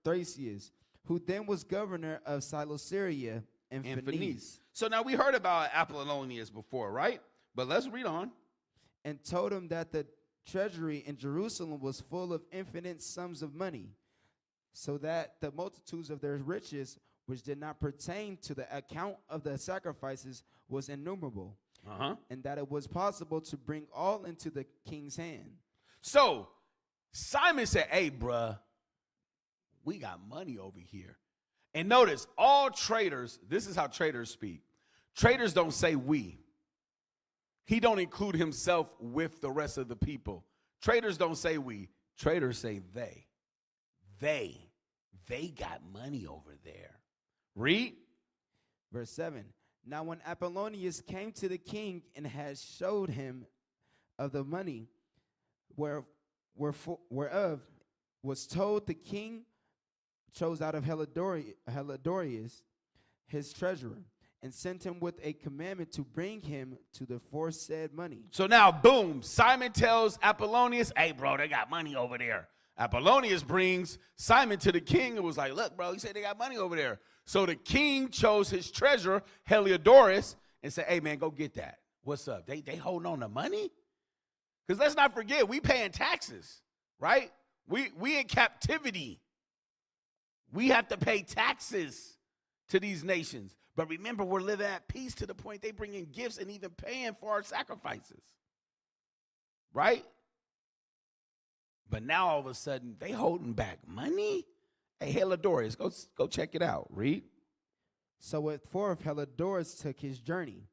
Thracius, who then was governor of Cilicia and Phoenice. So now we heard about Apollonius before, right? But let's read on. And told him that the treasury in Jerusalem was full of infinite sums of money, so that the multitudes of their riches, which did not pertain to the account of the sacrifices, was innumerable, and that it was possible to bring all into the king's hand. So Simon said, hey, bruh, we got money over here. And notice, all traders, this is how traders speak. Traders don't say we. He don't include himself with the rest of the people. Traders don't say we. Traders say they. They got money over there. Read. Verse 7. Now when Apollonius came to the king and had showed him of the money whereof was told, the king chose out of Helidorius his treasurer, and sent him with a commandment to bring him to the foresaid money. So now, boom, Simon tells Apollonius, hey, bro, they got money over there. Apollonius brings Simon to the king and was like, look, bro, he said they got money over there. So the king chose his treasurer, Heliodorus, and said, hey, man, go get that. What's up? They holding on to money? Because let's not forget, we paying taxes, right? We in captivity. We have to pay taxes to these nations. But remember, we're living at peace to the point they bring in gifts and even paying for our sacrifices. Right? But now all of a sudden, they holding back money? Hey, Helidorus, go check it out. Read. So with forth Helidorus took his journey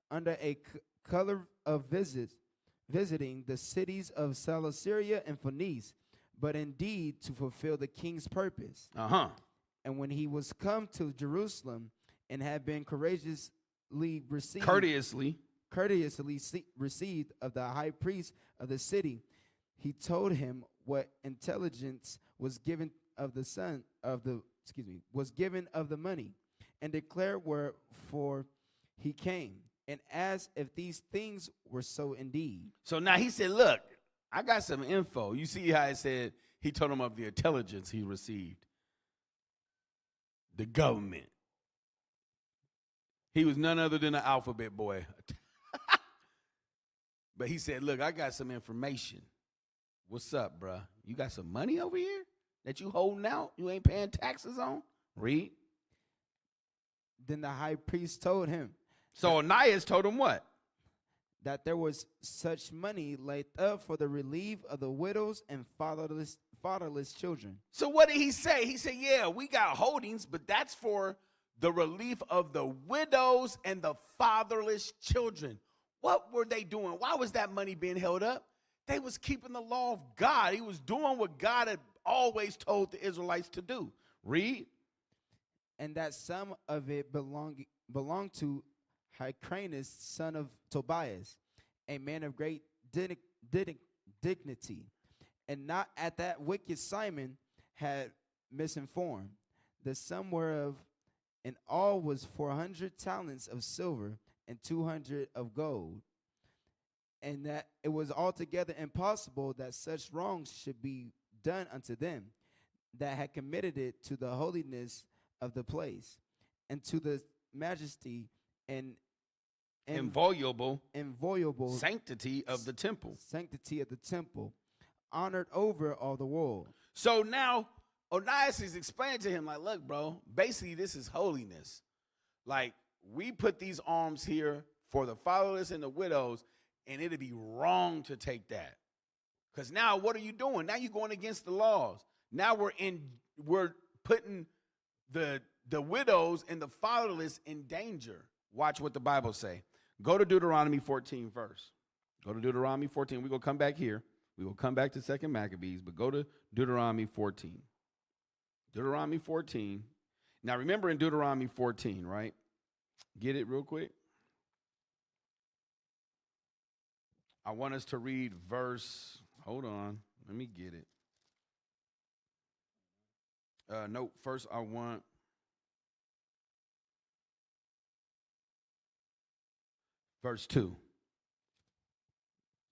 under a color of visiting the cities of Cilicia and Phoenice, but indeed to fulfill the king's purpose. And when he was come to Jerusalem and had been courteously received of the high priest of the city, he told him what intelligence was given of the money, and declared wherefore he came, and asked if these things were so indeed. So now he said, look, I got some info. You see how it said he told him of the intelligence he received. The government. He was none other than an alphabet boy. But he said, look, I got some information. What's up, bruh? You got some money over here that you holding out? You ain't paying taxes on? Read. Then the high priest told him. So Onias told him what? That there was such money laid up for the relief of the widows and fatherless children. So what did he say? He said, yeah, we got holdings, but that's for the relief of the widows and the fatherless children. What were they doing? Why was that money being held up? They was keeping the law of God. He was doing what God had always told the Israelites to do. Read. And that some of it belonged to Hyrcanus, son of Tobias, a man of great dignity, and not at that wicked Simon had misinformed. The sum whereof in all was 400 talents of silver and 200 of gold, and that it was altogether impossible that such wrongs should be done unto them that had committed it to the holiness of the place, and to the majesty and inviolable sanctity of the temple. Honored over all the world. So now Onias is explaining to him, like, look, bro, basically this is holiness. Like, we put these alms here for the fatherless and the widows, and it'd be wrong to take that. Because now what are you doing? Now you're going against the laws. Now we're putting the widows and the fatherless in danger. Watch what the Bible say. Go to Deuteronomy 14 first. Go to Deuteronomy 14. We're going to come back here. We will come back to 2 Maccabees, but go to Deuteronomy 14. Deuteronomy 14. Now remember in Deuteronomy 14, right? Get it real quick. I want us to read verse, hold on, let me get it. No, first I want verse 2.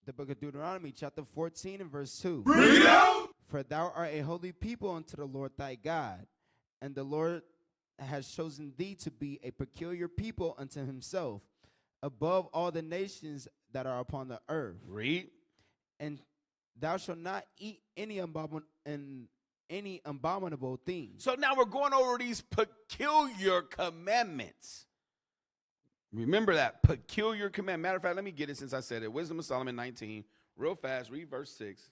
The book of Deuteronomy, chapter 14 and verse 2. Read out. For thou art a holy people unto the Lord thy God, and the Lord has chosen thee to be a peculiar people unto himself, above all the nations that are upon the earth. Read. And thou shalt not eat any abominable thing. So now we're going over these peculiar commandments. Remember that, peculiar command. Matter of fact, let me get it since I said it. Wisdom of Solomon 19, real fast, read verse 6.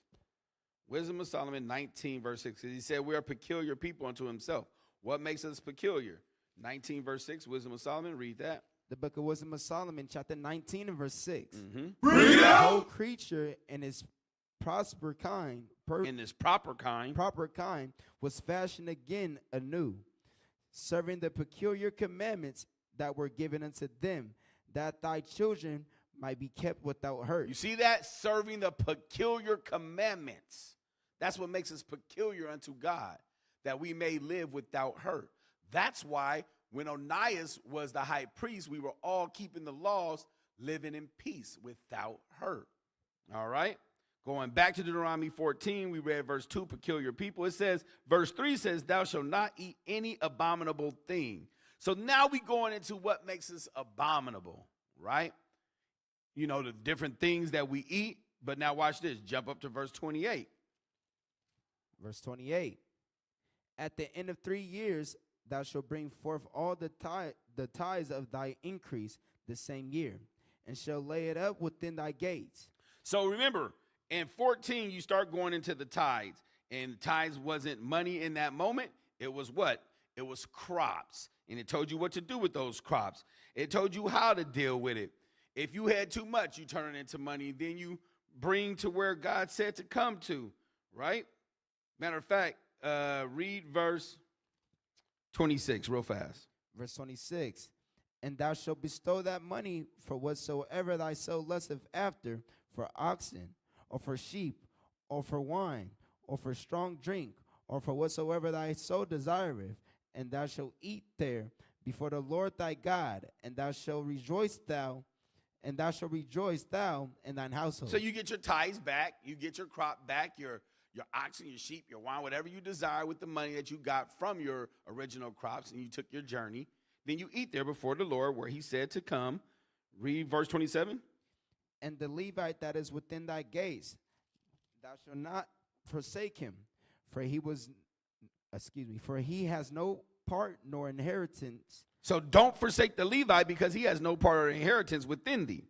Wisdom of Solomon 19, verse 6. He said, we are peculiar people unto himself. What makes us peculiar? 19, verse 6, Wisdom of Solomon, read that. The book of Wisdom of Solomon, chapter 19 and verse 6. Mm-hmm. Read The out. whole creature in its proper kind was fashioned again anew, serving the peculiar commandments that were given unto them, that thy children might be kept without hurt. You see that? Serving the peculiar commandments. That's what makes us peculiar unto God, that we may live without hurt. That's why when Onias was the high priest, we were all keeping the laws, living in peace without hurt. All right? Going back to Deuteronomy 14, we read verse 2, peculiar people. It says, verse 3 says, thou shalt not eat any abominable thing. So now we going into what makes us abominable, right? You know, the different things that we eat. But now watch this. Jump up to verse 28. Verse 28. At the end of 3 years, thou shalt bring forth all the tithes of thy increase the same year, and shall lay it up within thy gates. So remember, in 14, you start going into the tithes. And tithes wasn't money in that moment. It was what? It was crops. And it told you what to do with those crops. It told you how to deal with it. If you had too much, you turn it into money. Then you bring to where God said to come to, right? Matter of fact, read verse 26 real fast. Verse 26. And thou shalt bestow that money for whatsoever thy soul lusteth after, for oxen, or for sheep, or for wine, or for strong drink, or for whatsoever thy soul desireth, and thou shalt eat there before the Lord thy God, and thou shalt rejoice thou and thine household. So you get your tithes back, you get your crop back, your oxen, your sheep, your wine, whatever you desire with the money that you got from your original crops, and you took your journey. Then you eat there before the Lord where he said to come. Read verse 27. And the Levite that is within thy gates, thou shalt not forsake him, for he has no part nor inheritance. So don't forsake the Levite, because he has no part or inheritance within thee.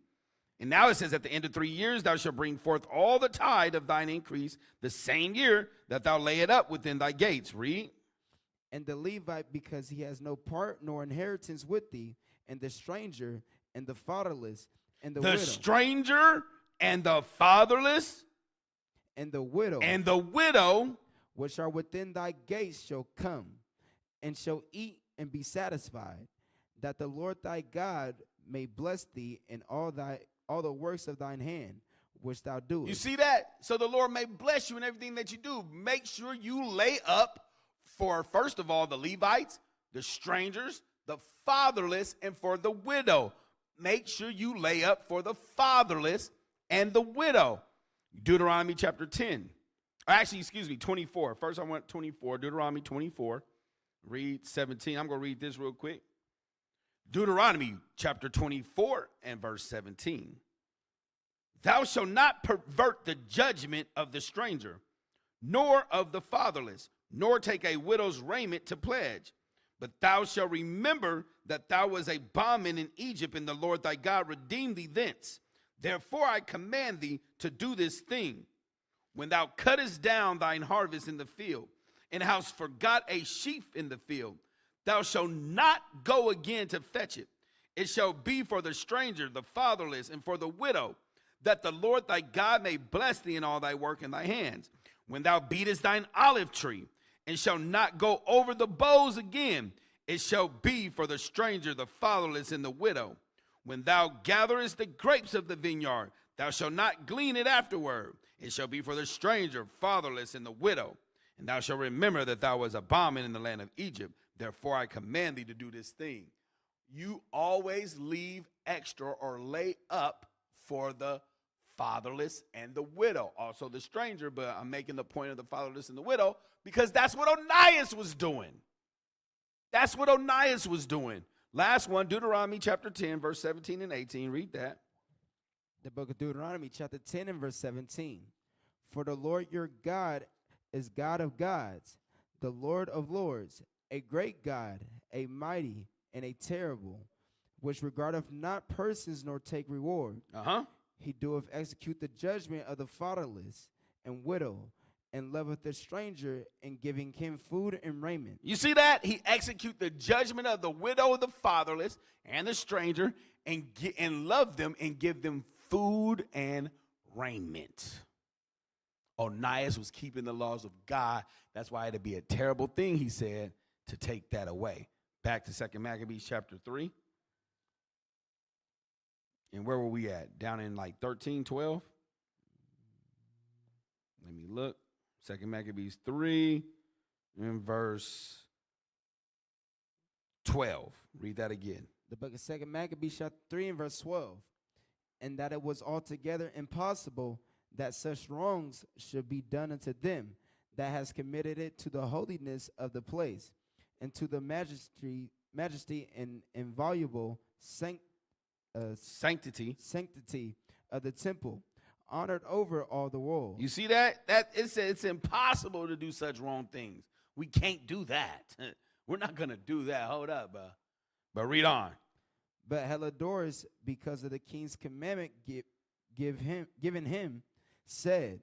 And now it says, at the end of 3 years, thou shalt bring forth all the tithe of thine increase the same year that thou lay it up within thy gates. Read. And the Levite, because he has no part nor inheritance with thee, and the stranger, and the fatherless, and the widow. The stranger, and the fatherless, and the widow. And the widow, which are within thy gates, shall come, and shall eat and be satisfied, that the Lord thy God may bless thee in all the works of thine hand, which thou doest. You see that? So the Lord may bless you in everything that you do. Make sure you lay up for, first of all, the Levites, the strangers, the fatherless, and for the widow. Make sure you lay up for the fatherless and the widow. Deuteronomy chapter 10. Actually, excuse me, 24. First I want 24. Deuteronomy 24. Read 17. I'm going to read this real quick. Deuteronomy chapter 24 and verse 17. Thou shalt not pervert the judgment of the stranger, nor of the fatherless, nor take a widow's raiment to pledge. But thou shalt remember that thou was a bondman in Egypt, and the Lord thy God redeemed thee thence. Therefore I command thee to do this thing. When thou cuttest down thine harvest in the field, and hast forgot a sheaf in the field, thou shalt not go again to fetch it. It shall be for the stranger, the fatherless, and for the widow, that the Lord thy God may bless thee in all thy work in thy hands. When thou beatest thine olive tree, and shalt not go over the boughs again, it shall be for the stranger, the fatherless, and the widow. When thou gatherest the grapes of the vineyard, thou shalt not glean it afterward. It shall be for the stranger, fatherless, and the widow. And thou shalt remember that thou was a bondman in the land of Egypt. Therefore I command thee to do this thing. You always leave extra or lay up for the fatherless and the widow. Also the stranger, but I'm making the point of the fatherless and the widow because that's what Onias was doing. That's what Onias was doing. Last one, Deuteronomy chapter 10, verse 17 and 18. Read that. The book of Deuteronomy, chapter 10 and verse 17. For the Lord your God is God of gods, the Lord of lords, a great God, a mighty and a terrible, which regardeth not persons nor take reward. He doeth execute the judgment of the fatherless and widow, and loveth the stranger, and giving him food and raiment. You see that? He execute the judgment of the widow, the fatherless, and the stranger, and love them and give them food and raiment. Onias was keeping the laws of God. That's why it'd be a terrible thing, he said, to take that away. Back to 2 Maccabees chapter 3. And where were we at? Down in like 13, 12? Let me look. 2 Maccabees 3 and verse 12. Read that again. The book of 2 Maccabees chapter 3 and verse 12. And that it was altogether impossible that such wrongs should be done unto them that has committed it to the holiness of the place, and to the majesty and inviolable sanctity of the temple, honored over all the world. You see that? It's impossible to do such wrong things. We can't do that. We're not going to do that. Hold up, but read on. But Helidorus, because of the king's commandment given him, said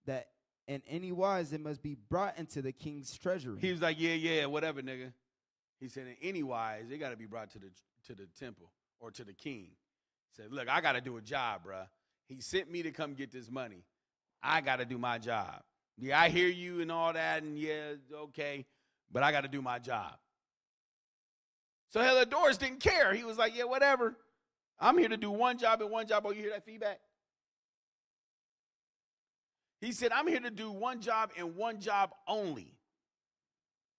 that in any wise it must be brought into the king's treasury. He was like, yeah, whatever, nigga. He said, in any wise, it got to be brought to the temple or to the king. He said, look, I got to do a job, bruh. He sent me to come get this money. I got to do my job. Yeah, I hear you and all that, and yeah, okay, but I got to do my job. So Helidorus didn't care. He was like, yeah, whatever. I'm here to do one job and one job. Oh, you hear that feedback? He said, I'm here to do one job and one job only.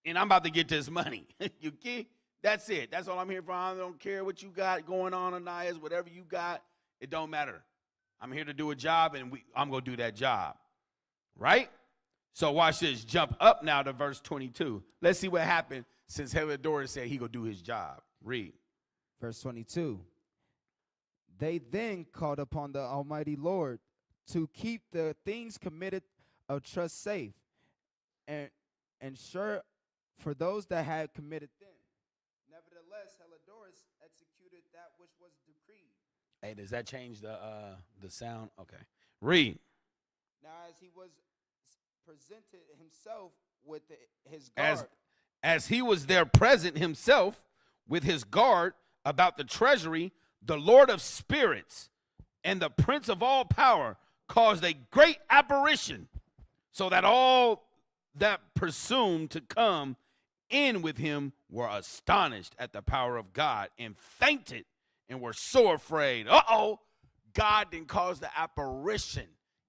And I'm about to get this money. You get? That's it. That's all I'm here for. I don't care what you got going on, Onias. Whatever you got, it don't matter. I'm here to do a job, and I'm going to do that job. Right? So watch this. Jump up now to verse 22. Let's see what happened since Helidorus said he going to do his job. Read. Verse 22. They then called upon the Almighty Lord to keep the things committed of trust safe, and sure for those that had committed them. Nevertheless, Helidorus executed that which was decreed. Hey, does that change the sound? Okay. Read. Now, as he was presented himself with his guard. As he was there present himself with his guard about the treasury, the Lord of spirits and the prince of all power caused a great apparition, so that all that presumed to come in with him were astonished at the power of God and fainted and were so afraid. God didn't cause the apparition.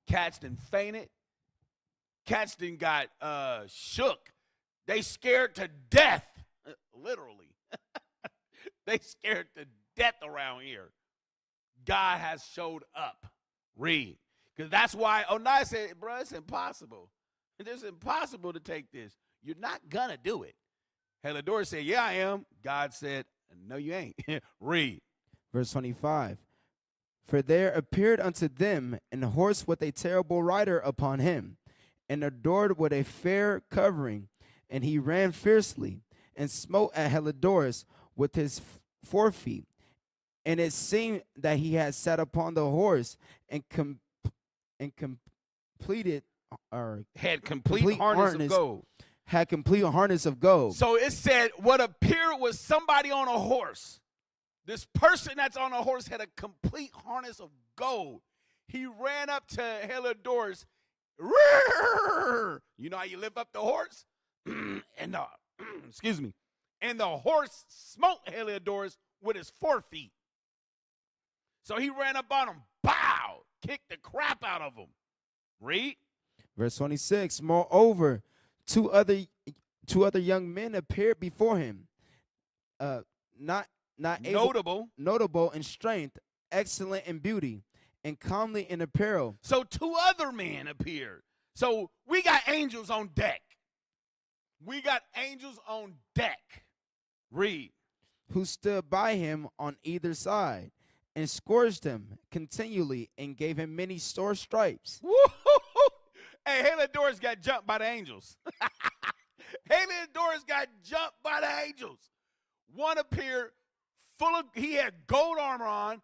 Cats done fainted. Cats done got shook. They scared to death, literally. They scared to death around here. God has showed up. Read. Because that's why Onias said, bro, it's impossible. It's impossible to take this. You're not going to do it. Helidor said, yeah, I am. God said, no, you ain't. Read. Verse 25. For there appeared unto them an horse with a terrible rider upon him, and adored with a fair covering. And he ran fiercely, and smote at Helidorus with his forefeet. And it seemed that he had sat upon the horse and completed, or had complete harness of gold. Had complete harness of gold. So it said what appeared was somebody on a horse. This person that's on a horse had a complete harness of gold. He ran up to Helidorus. You know how you lift up the horse? And excuse me. And the horse smote Helidorus with his forefeet. So he ran up on him, bow, kicked the crap out of him. Read. Verse 26. Moreover, two other young men appeared before him, not notable in strength, excellent in beauty, and comely in apparel. So two other men appeared. So we got angels on deck. We got angels on deck. Read. Who stood by him on either side, and scourged him continually, and gave him many sore stripes. Woo-hoo-hoo. Hey, Helidorus got jumped by the angels. Helidorus got jumped by the angels. One appeared he had gold armor on,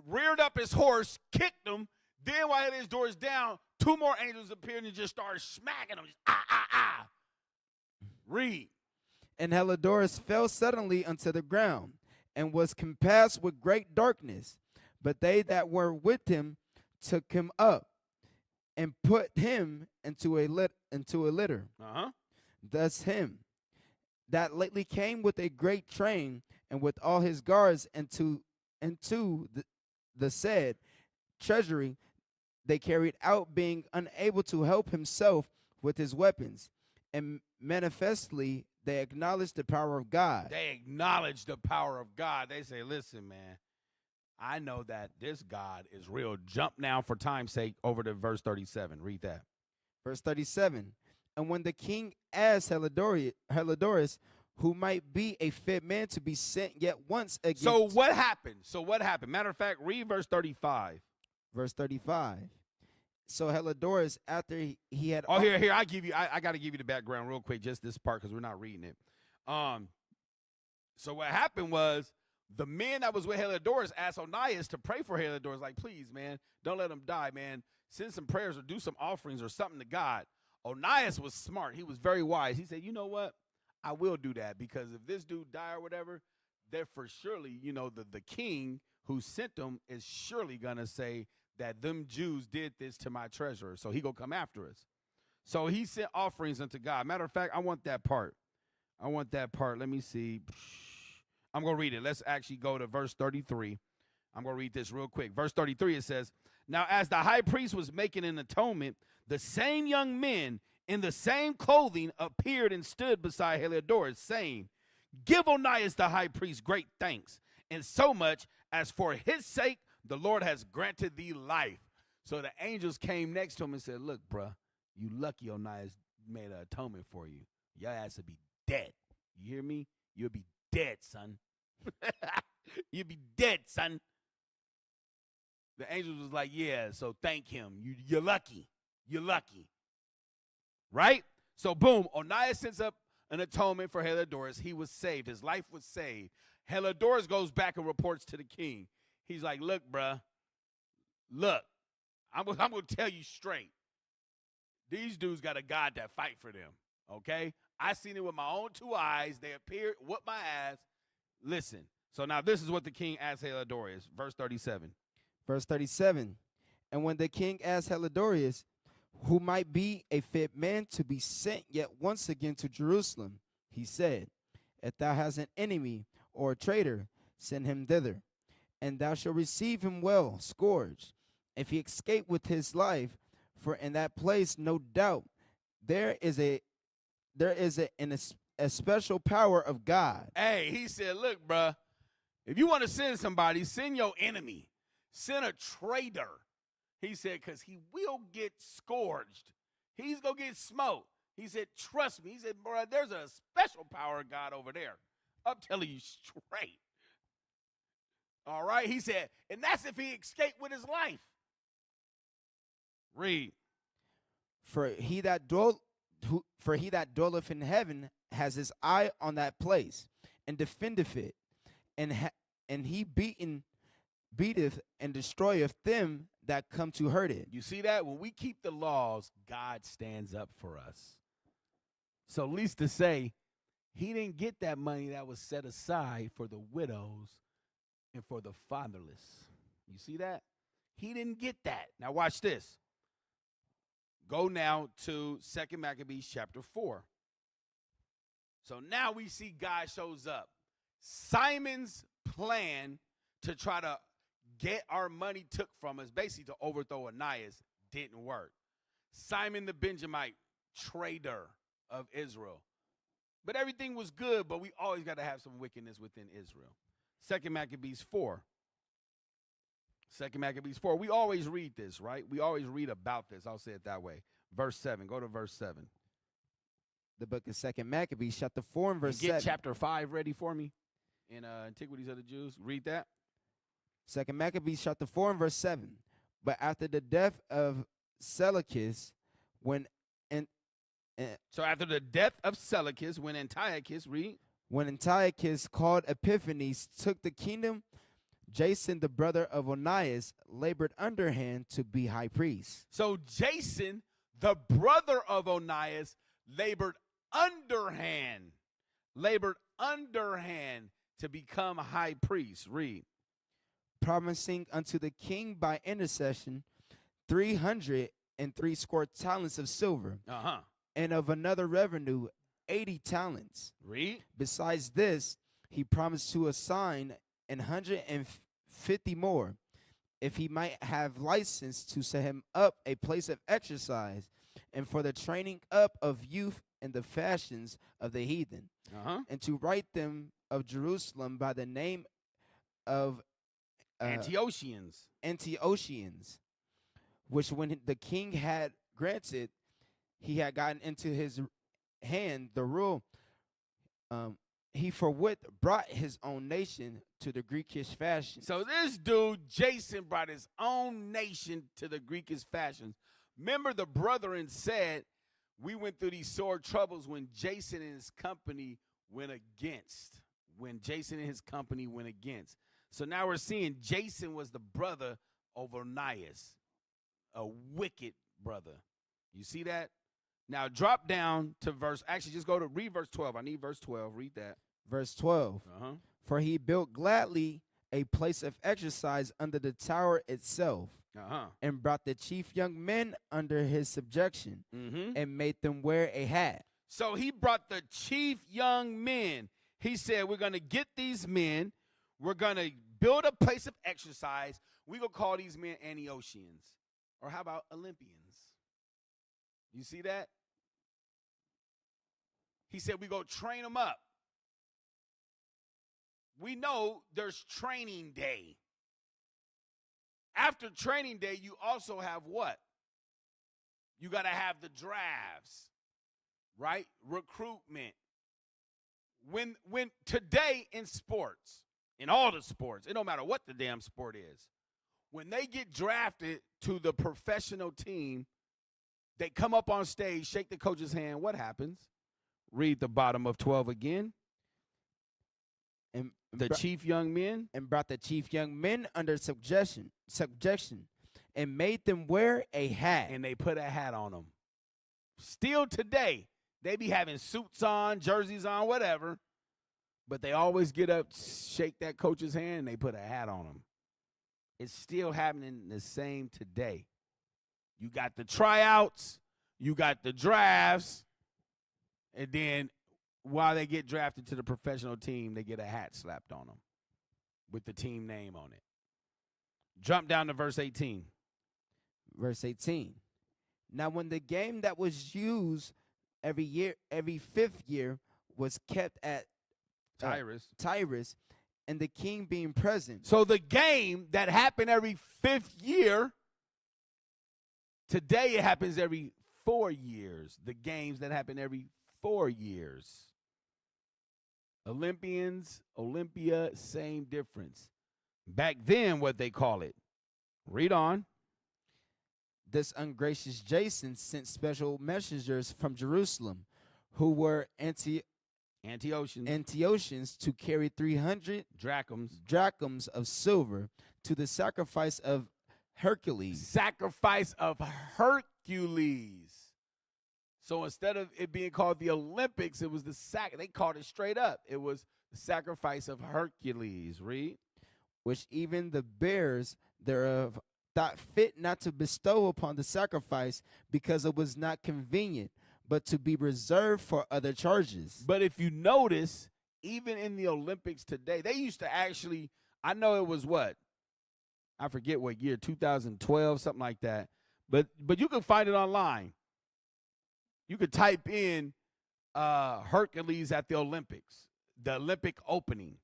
reared up his horse, kicked him. Then while his doors down, two more angels appeared and just started smacking him. Just, Read. And Helidorus fell suddenly unto the ground, and was compassed with great darkness. But they that were with him took him up, and put him into a litter. Thus him that lately came with a great train, and with all his guards into the said treasury, they carried out, being unable to help himself with his weapons. And manifestly they acknowledged the power of God. They acknowledge the power of God. They say, listen, man, I know that this God is real. Jump now for time's sake over to verse 37. Read that. Verse 37. And when the king asked Helidorus, who might be a fit man to be sent yet once again. So what happened? Matter of fact, read verse 35. Verse 35. So Helidorus, after he had... Oh, here, I got to give you the background real quick, just this part, because we're not reading it. So what happened was, the men that was with Helidorus asked Onias to pray for Helidorus, like, please, man, don't let him die, man. Send some prayers or do some offerings or something to God. Onias was smart. He was very wise. He said, you know what? I will do that, because if this dude die or whatever, they're for surely, the king who sent them is surely going to say that them Jews did this to my treasurer. So he going to come after us. So he sent offerings unto God. Matter of fact, I want that part. Let me see. I'm going to read it. Let's actually go to verse 33. I'm going to read this real quick. Verse 33, it says, now as the high priest was making an atonement, the same young men in the same clothing appeared and stood beside Helidorus, saying, give Onias the high priest great thanks, and so much as for his sake the Lord has granted thee life. So the angels came next to him and said, look, bruh, you lucky Onias made an atonement for you. Your ass would be dead. You hear me? You'll be dead, son. You'll be dead, son. The angels was like, yeah, so thank him. You're lucky. You're lucky. Right? So boom, Onias sends up an atonement for Helidorus. He was saved. His life was saved. Helidorus goes back and reports to the king. He's like, look, bruh, look, I'm going to tell you straight. These dudes got a God that fight for them, okay? I seen it with my own two eyes. They appeared, whooped my ass. Listen, so now this is what the king asked Helidorus, verse 37. Verse 37, and when the king asked Helidorus, who might be a fit man to be sent yet once again to Jerusalem, he said, if thou hast an enemy or a traitor, send him thither, and thou shalt receive him well, scourged. If he escape with his life, for in that place no doubt there is a a special power of God. Hey, he said, look, bruh, if you want to send somebody, send your enemy. Send a traitor. He said, because he will get scourged. He's going to get smoked. He said, trust me. He said, bro, there's a special power of God over there. I'm telling you straight. All right? He said, and that's if he escaped with his life. Read. For he that dwelleth in heaven has his eye on that place, and defendeth it, and he beateth and destroyeth them that come to hurt it. You see that? When we keep the laws, God stands up for us. So at least to say, he didn't get that money that was set aside for the widows and for the fatherless. You see that? He didn't get that. Now watch this. Go now to 2 Maccabees chapter 4. So now we see God shows up. Simon's plan to try to get our money took from us, basically to overthrow Onias, didn't work. Simon the Benjamite, traitor of Israel. But everything was good, but we always got to have some wickedness within Israel. 2 Maccabees 4. 2 Maccabees 4. We always read this, right? We always read about this. I'll say it that way. Verse 7. Go to verse 7. The book of 2 Maccabees, chapter 4 and verse Get 7. chapter 5 ready for me in Antiquities of the Jews. Read that. 2 Maccabees, chapter 4 and verse 7. But after the death of Seleucus, So after the death of Seleucus, when Antiochus, read. When Antiochus called Epiphanes, took the kingdom, Jason, the brother of Onias, labored underhand to be high priest. So Jason, the brother of Onias, labored underhand to become high priest. Read. Promising unto the king by intercession 303 talents of silver, and of another revenue 80 talents. Read. Besides this, he promised to assign 150 more, if he might have license to set him up a place of exercise, and for the training up of youth in the fashions of the heathen, and to write them of Jerusalem by the name of Antiochians, which when the king had granted, he had gotten into his hand the rule. He forthwith brought his own nation to the Greekish fashion. So this dude, Jason, brought his own nation to the Greekish fashions. Remember, the brethren said we went through these sore troubles when Jason and his company went against. So now we're seeing Jason was the brother of Onias, a wicked brother. You see that? Now drop down to read verse 12. I need verse 12. Read that. Verse 12. For he built gladly a place of exercise under the tower itself, and brought the chief young men under his subjection, and made them wear a hat. So he brought the chief young men. He said, we're going to get these men. We're going to build a place of exercise. We're going to call these men Antiochians. Or how about Olympians? You see that? He said, we go train them up. We know there's training day. After training day, you also have what? You got to have the drafts, right? Recruitment. When today in sports, in all the sports, it don't matter what the damn sport is, when they get drafted to the professional team, they come up on stage, shake the coach's hand. What happens? Read the bottom of 12 again. And the chief young men. And brought the chief young men under subjection, and made them wear a hat. And they put a hat on them. Still today, they be having suits on, jerseys on, whatever. But they always get up, shake that coach's hand, and they put a hat on them. It's still happening the same today. You got the tryouts, you got the drafts, and then while they get drafted to the professional team, they get a hat slapped on them with the team name on it. Jump down to verse 18. Verse 18. Now when the game that was used every 5th year was kept at Tyrus, and the king being present. So the game that happened every 5th year, today it happens every 4 years. The games that happen every 4 years. Olympia, same difference. Back then, what they call it. Read on. This ungracious Jason sent special messengers from Jerusalem, who were Antiochians, to carry 300 drachms of silver to the sacrifice of Hercules. Sacrifice of Hercules. So instead of it being called the Olympics, it was they called it straight up. It was the sacrifice of Hercules. Read. Which even the bearers thereof thought fit not to bestow upon the sacrifice, because it was not convenient, but to be reserved for other charges. But if you notice, even in the Olympics today, they used to actually, I know it was what? I forget what year, 2012, something like that. But you can find it online. You could type in Hercules at the Olympics, the Olympic opening,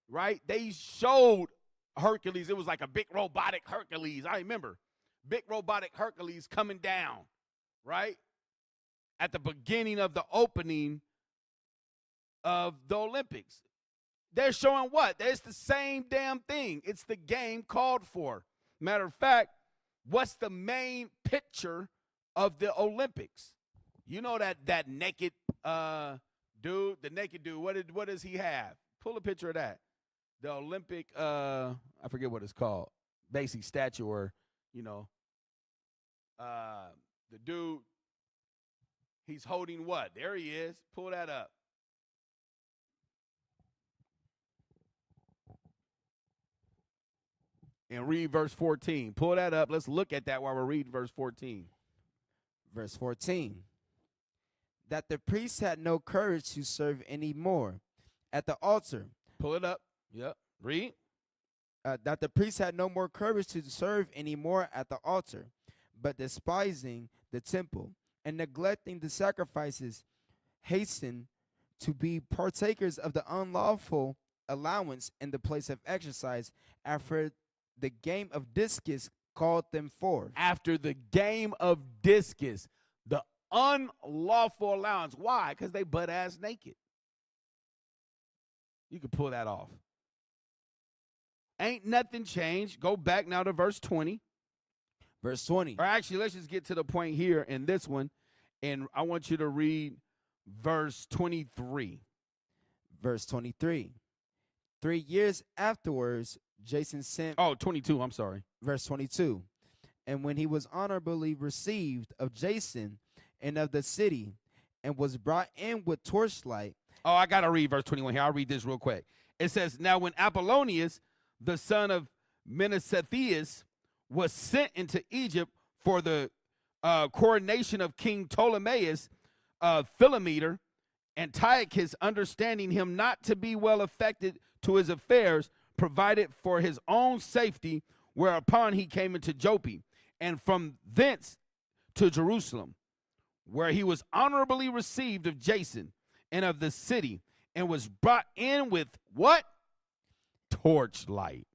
right? They showed Hercules. It was like a big robotic Hercules. I remember big robotic Hercules coming down, right? At the beginning of the opening of the Olympics. They're showing what? It's the same damn thing. It's the game called for. Matter of fact, what's the main picture of the Olympics? You know that naked dude, the naked dude. What does he have? Pull a picture of that. The Olympic, I forget what it's called. Basic statue, or, the dude, he's holding what? There he is. Pull that up. And read verse 14. Pull that up. Let's look at that while we're reading verse 14. Verse 14. That the priests had no courage to serve any more at the altar. Pull it up. Yep. Read. That the priests had no more courage to serve any more at the altar, but despising the temple and neglecting the sacrifices, hastened to be partakers of the unlawful allowance in the place of exercise, after the game of discus called them forth. After the game of discus, the unlawful allowance. Why? Because they butt-ass naked. You can pull that off. Ain't nothing changed. Go back now to verse 20. Verse 20. Or actually, let's just get to the point here in this one, and I want you to read verse 23. Verse 23. 3 years afterwards, Jason sent... 22, I'm sorry. Verse 22. And when he was honorably received of Jason and of the city, and was brought in with torchlight... I got to read verse 21 here. I'll read this real quick. It says, Now when Apollonius, the son of Menecetheus, was sent into Egypt for the coronation of King Ptolemaeus, Philometor, Antiochus, understanding him not to be well affected to his affairs, provided for his own safety, whereupon he came into Joppa, and from thence to Jerusalem, where he was honorably received of Jason and of the city, and was brought in with what? Torchlight.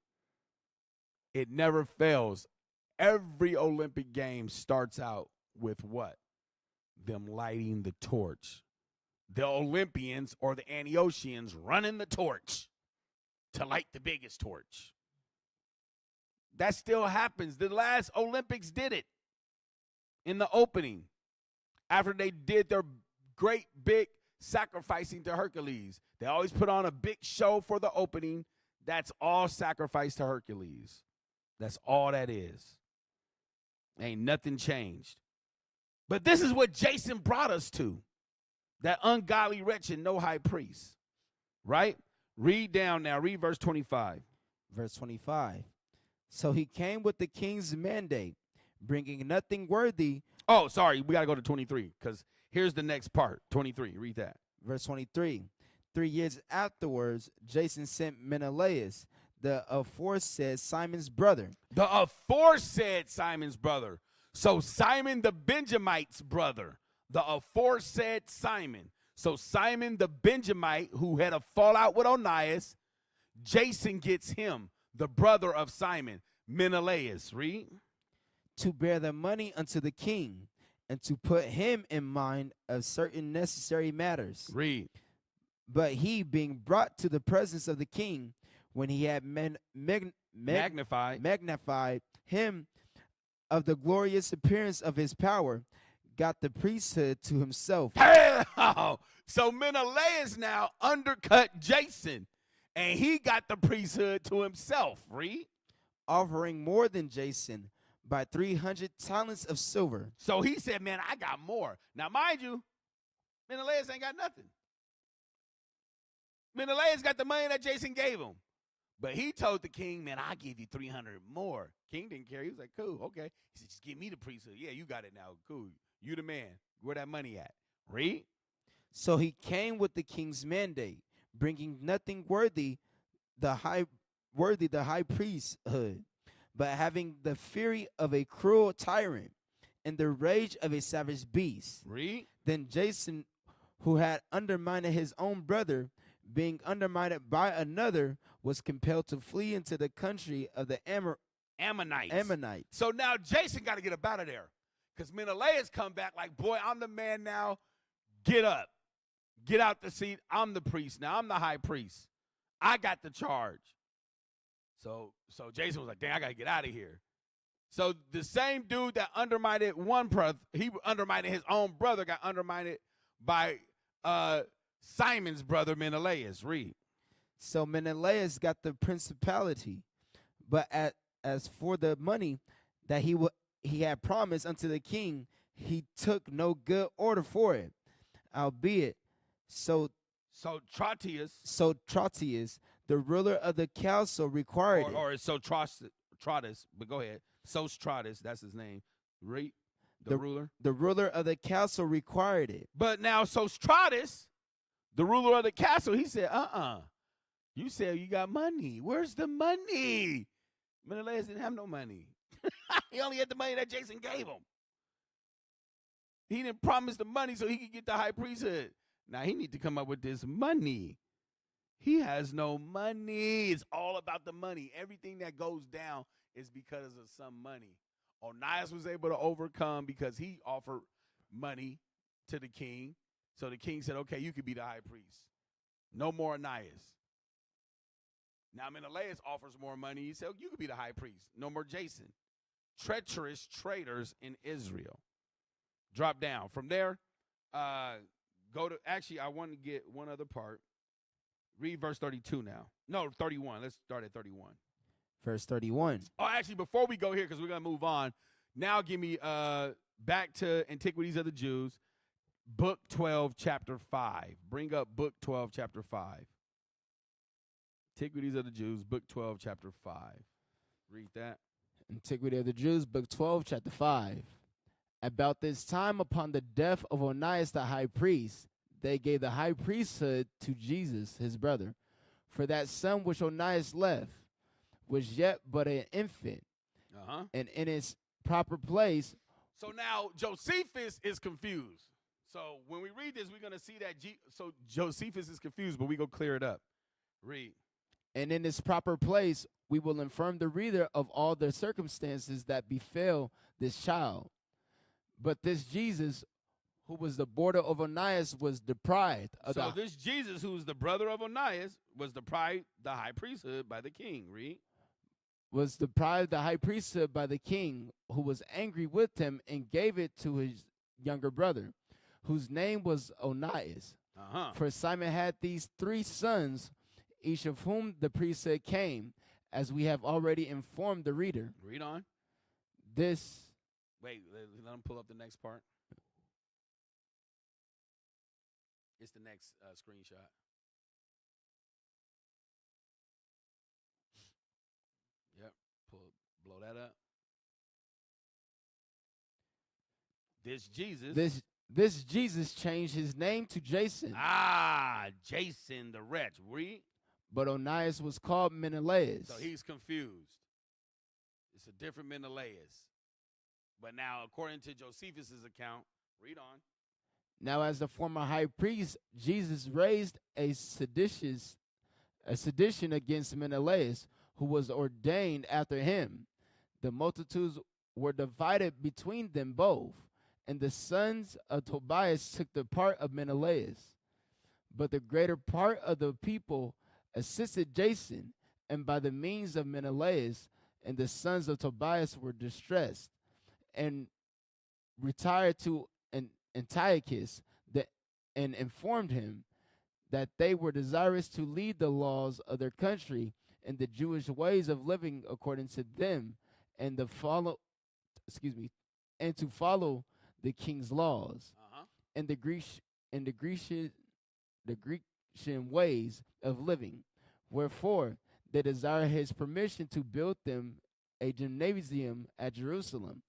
It never fails. Every Olympic game starts out with what? Them lighting the torch. The Olympians or the Antiochians running the torch to light the biggest torch. That still happens. The last Olympics did it in the opening, after they did their great big sacrificing to Hercules. They always put on a big show for the opening. That's all sacrifice to Hercules. That's all that is. Ain't nothing changed. But this is what Jason brought us to. That ungodly wretch and no high priest. Right? Read down now. Read verse 25. Verse 25. So he came with the king's mandate, bringing nothing worthy. Oh, sorry. We got to go to 23, because here's the next part. 23. Read that. Verse 23. 3 years afterwards, Jason sent Menelaus, the aforesaid Simon's brother. The aforesaid Simon's brother. So Simon the Benjamite's brother. the aforesaid Simon. So Simon the Benjamite, who had a fallout with Onias, Jason gets him, the brother of Simon, Menelaus. Read. To bear the money unto the king, and to put him in mind of certain necessary matters. Read. But he, being brought to the presence of the king, when he had magnified him of the glorious appearance of his power, got the priesthood to himself. So Menelaus now undercut Jason, and he got the priesthood to himself. Read. Offering more than Jason by 300 talents of silver. So he said, man, I got more. Now, mind you, Menelaus ain't got nothing. Menelaus got the money that Jason gave him. But he told the king, man, I'll give you 300 more. King didn't care. He was like, cool, okay. He said, just give me the priesthood. Yeah, you got it now. Cool. You the man. Where that money at? Read. So he came with the king's mandate, bringing nothing worthy the high priesthood, but having the fury of a cruel tyrant and the rage of a savage beast. Read. Then Jason, who had undermined his own brother, being undermined by another, was compelled to flee into the country of the Ammonites. So now Jason got to get up out of there, because Menelaus come back like, boy, I'm the man now. Get up. Get out the seat. I'm the priest now. I'm the high priest. I got the charge. So Jason was like, dang, I got to get out of here. So the same dude that undermined one brother, he undermined his own brother, got undermined by Simon's brother Menelaus. Read. So Menelaus got the principality, but as for the money that he had promised unto the king, he took no good order for it. Albeit, so Trotius, the ruler of the council, required it. Or Trotus, but go ahead. Trotus, that's his name. Read. The ruler. The ruler of the castle required it. But now Trotus, the ruler of the castle, he said, you said you got money. Where's the money? Menelaus didn't have no money. He only had the money that Jason gave him. He didn't promise the money so he could get the high priesthood. Now he need to come up with this money. He has no money. It's all about the money. Everything that goes down is because of some money. Onias was able to overcome because he offered money to the king. So the king said, okay, you could be the high priest. No more Onias. Now Menelaus offers more money. He said, you could be the high priest. No more Jason. Treacherous traitors in Israel. Drop down. From there, go to, actually, I want to get one other part. Read verse 32 now. No, 31. Let's start at 31. Verse 31. Oh, actually, before we go here, because we're going to move on, now give me back to Antiquities of the Jews, book 12, chapter 5. Bring up book 12, chapter 5. Antiquities of the Jews, book 12, chapter 5. Read that. Antiquity of the Jews, book 12, chapter 5. About this time, upon the death of Onias the high priest, they gave the high priesthood to Jesus, his brother. For that son which Onias left was yet but an infant, and in its proper place. So now Josephus is confused. So when we read this, we're going to see that so Josephus is confused, but we go clear it up. Read. And in its proper place, we will inform the reader of all the circumstances that befell this child. But this Jesus, who was the brother of Onias, was deprived of this Jesus, who was the brother of Onias, was deprived the high priesthood by the king. Read. Was deprived the high priesthood by the king, who was angry with him and gave it to his younger brother, whose name was Onias. For Simon had these 3 sons, each of whom the priesthood came, as we have already informed the reader. Read on. Wait, let him pull up the next part. It's the next screenshot. Yep, blow that up. This Jesus changed his name to Jason. Jason the wretch. Read. But Onias was called Menelaus. So he's confused. It's a different Menelaus. But now, according to Josephus' account, read on. Now, as the former high priest, Jesus raised a sedition against Menelaus, who was ordained after him. The multitudes were divided between them both, and the sons of Tobias took the part of Menelaus. But the greater part of the people assisted Jason, and by the means of Menelaus and the sons of Tobias were distressed, and retired to Antiochus and informed him that they were desirous to lead the laws of their country and the Jewish ways of living according to them, and to follow the king's laws and the Grecian ways of living. Wherefore they desire his permission to build them a gymnasium at Jerusalem.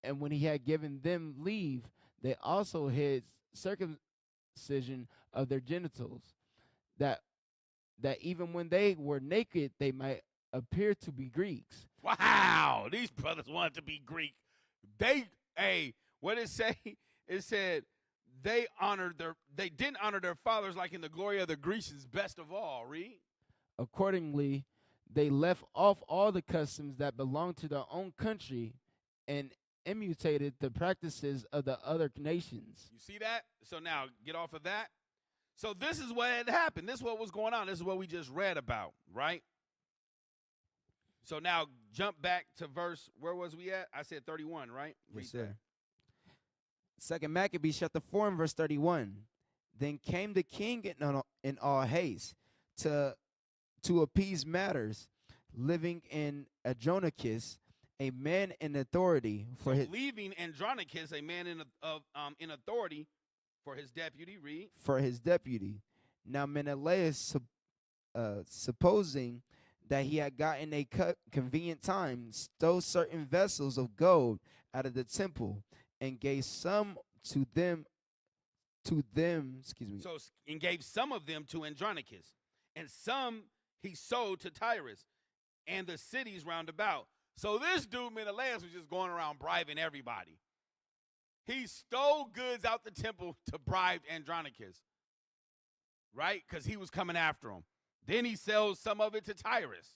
And when he had given them leave, they also had circumcision of their genitals, that even when they were naked, they might appear to be Greeks. Wow, these brothers wanted to be Greek. What did it say? It said they didn't honor their fathers like in the glory of the Grecians, best of all. Read. Accordingly, they left off all the customs that belonged to their own country and imitated the practices of the other nations. You see that? So now get off of that. So this is what had happened. This is what was going on. This is what we just read about, right? So now jump back to verse, where was we at? I said 31, right? Yes, sir. Second Maccabees chapter 4 and verse 31. Then came the king in all haste to appease matters, living in Andronicus, a man in authority for his leaving Andronicus, a man in authority for his deputy. Read. For his deputy. Now Menelaus, supposing that he had gotten a convenient time, stole certain vessels of gold out of the temple and gave some to them. So and gave some of them to Andronicus, and some he sold to Tyrus and the cities round about. So this dude Menelaus was just going around bribing everybody. He stole goods out the temple to bribe Andronicus, right? Because he was coming after him. Then he sells some of it to Tyrus.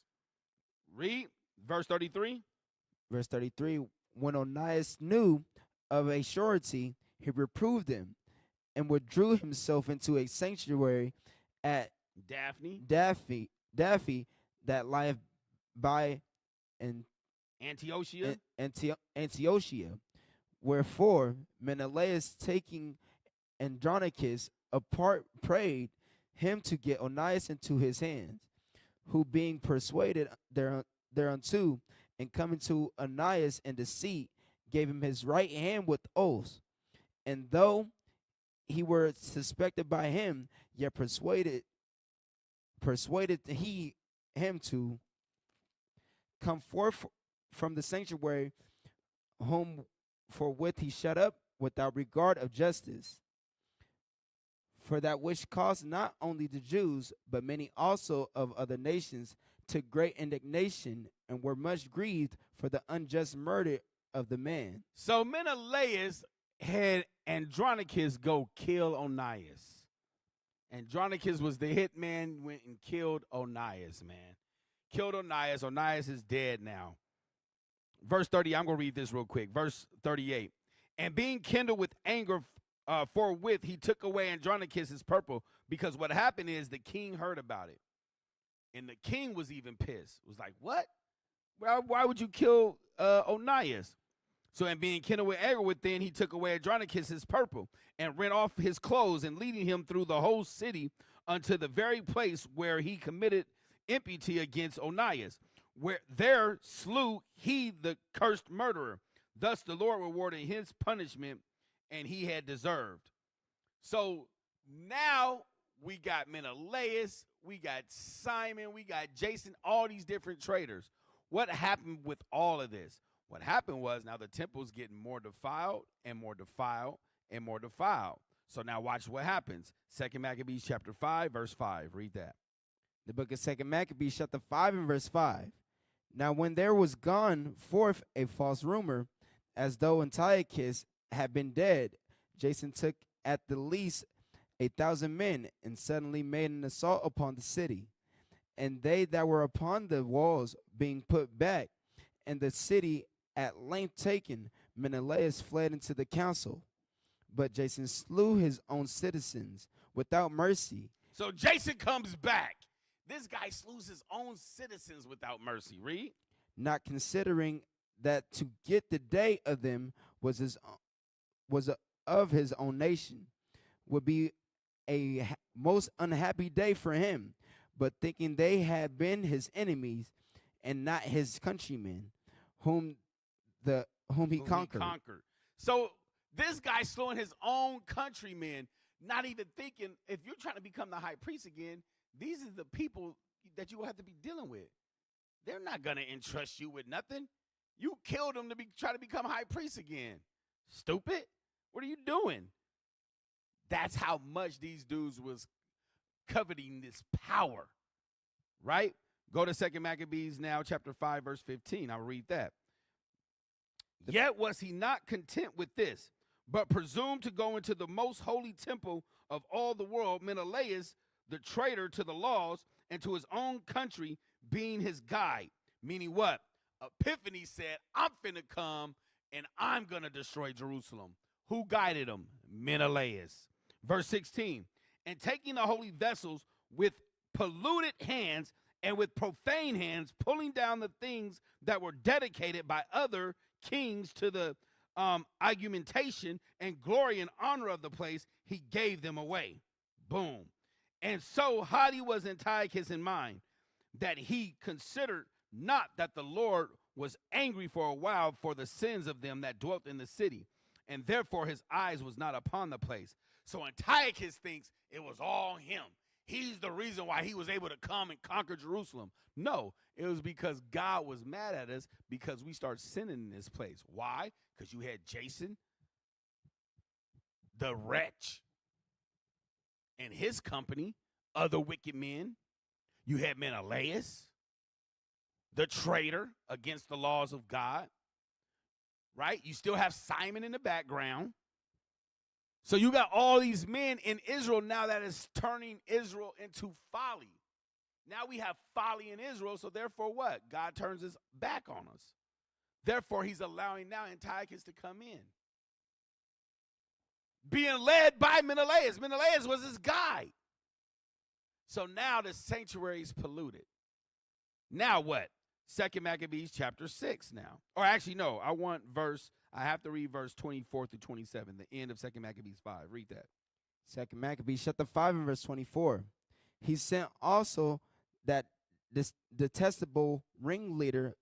Read verse 33. Verse 33, when Onias knew of a surety, he reproved him and withdrew himself into a sanctuary at Daphne, that lieth by Antiochia. Antiochia. Wherefore Menelaus, taking Andronicus apart, prayed him to get Onias into his hands, who being persuaded thereunto, and coming to Onias in deceit, gave him his right hand with oaths. And though he were suspected by him, yet persuaded he him to come forth from the sanctuary, whom forthwith he shut up without regard of justice. For that which caused not only the Jews, but many also of other nations to great indignation, and were much grieved for the unjust murder of the man. So Menelaus had Andronicus go kill Onias. Andronicus was the hit man, went and killed Onias, man. Killed Onias. Onias is dead now. Verse 30, I'm going to read this real quick. Verse 38. And being kindled with anger forthwith, he took away Andronicus his purple, because what happened is the king heard about it. And the king was even pissed. Was like, what? Why would you kill Onias? So, and being kindled with anger within, he took away Andronicus his purple, and rent off his clothes, and leading him through the whole city unto the very place where he committed impiety against Onias, where there slew he the cursed murderer. Thus the Lord rewarded his punishment, and he had deserved. So now we got Menelaus, we got Simon, we got Jason, all these different traitors. What happened with all of this? What happened was, now the temple's getting more defiled and more defiled and more defiled. So now watch what happens. 2 Maccabees chapter 5, verse 5. Read that. The book of 2 Maccabees chapter 5 and verse 5. Now when there was gone forth a false rumor, as though Antiochus had been dead, Jason took at the least 1,000 men, and suddenly made an assault upon the city. And they that were upon the walls being put back, and the city at length taken, Menelaus fled into the council. But Jason slew his own citizens without mercy. So Jason comes back. This guy slews his own citizens without mercy. Read. Not considering that to get the day of them was of his own nation, would be a most unhappy day for him, but thinking they had been his enemies and not his countrymen, whom he conquered. So this guy slowing his own countrymen, not even thinking, if you're trying to become the high priest again, these are the people that you will have to be dealing with. They're not going to entrust you with nothing. You killed them to try to become high priest again. Stupid. What are you doing? That's how much these dudes was coveting this power, right? Go to 2 Maccabees now, chapter 5, verse 15. I'll read that. Yet was he not content with this, but presumed to go into the most holy temple of all the world, Menelaus, the traitor to the laws and to his own country, being his guide. Meaning what? Epiphany said, I'm finna come and I'm going to destroy Jerusalem. Who guided him? Menelaus. Verse 16, and taking the holy vessels with polluted hands and with profane hands, pulling down the things that were dedicated by other kings to the argumentation and glory and honor of the place, he gave them away. Boom. And so haughty was Antiochus in mind, that he considered not that the Lord was angry for a while for the sins of them that dwelt in the city, and therefore his eyes was not upon the place. So Antiochus thinks it was all him. He's the reason why he was able to come and conquer Jerusalem. No, it was because God was mad at us because we started sinning in this place. Why? Because you had Jason, the wretch, and his company, other wicked men. You had Menelaus, the traitor against the laws of God, right? You still have Simon in the background. So you got all these men in Israel now that is turning Israel into folly. Now we have folly in Israel, so therefore what? God turns his back on us. Therefore, he's allowing now Antiochus to come in. Being led by Menelaus. Menelaus was his guide. So now the sanctuary is polluted. Now what? 2 Maccabees chapter 6 now. Or actually, no, I have to read verse 24 through 27, the end of 2 Maccabees 5. Read that. 2 Maccabees chapter 5 and verse 24. He sent also that this detestable ringleader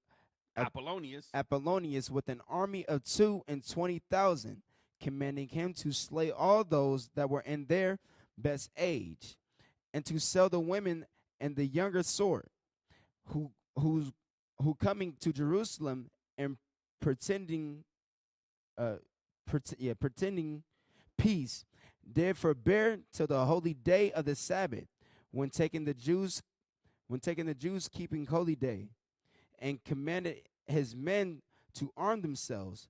Apollonius with an army of 22,000, commanding him to slay all those that were in their best age, and to sell the women and the younger sort, who coming to Jerusalem and pretending peace, did forbear till the holy day of the Sabbath, when taking the Jews keeping holy day, and commanded his men to arm themselves.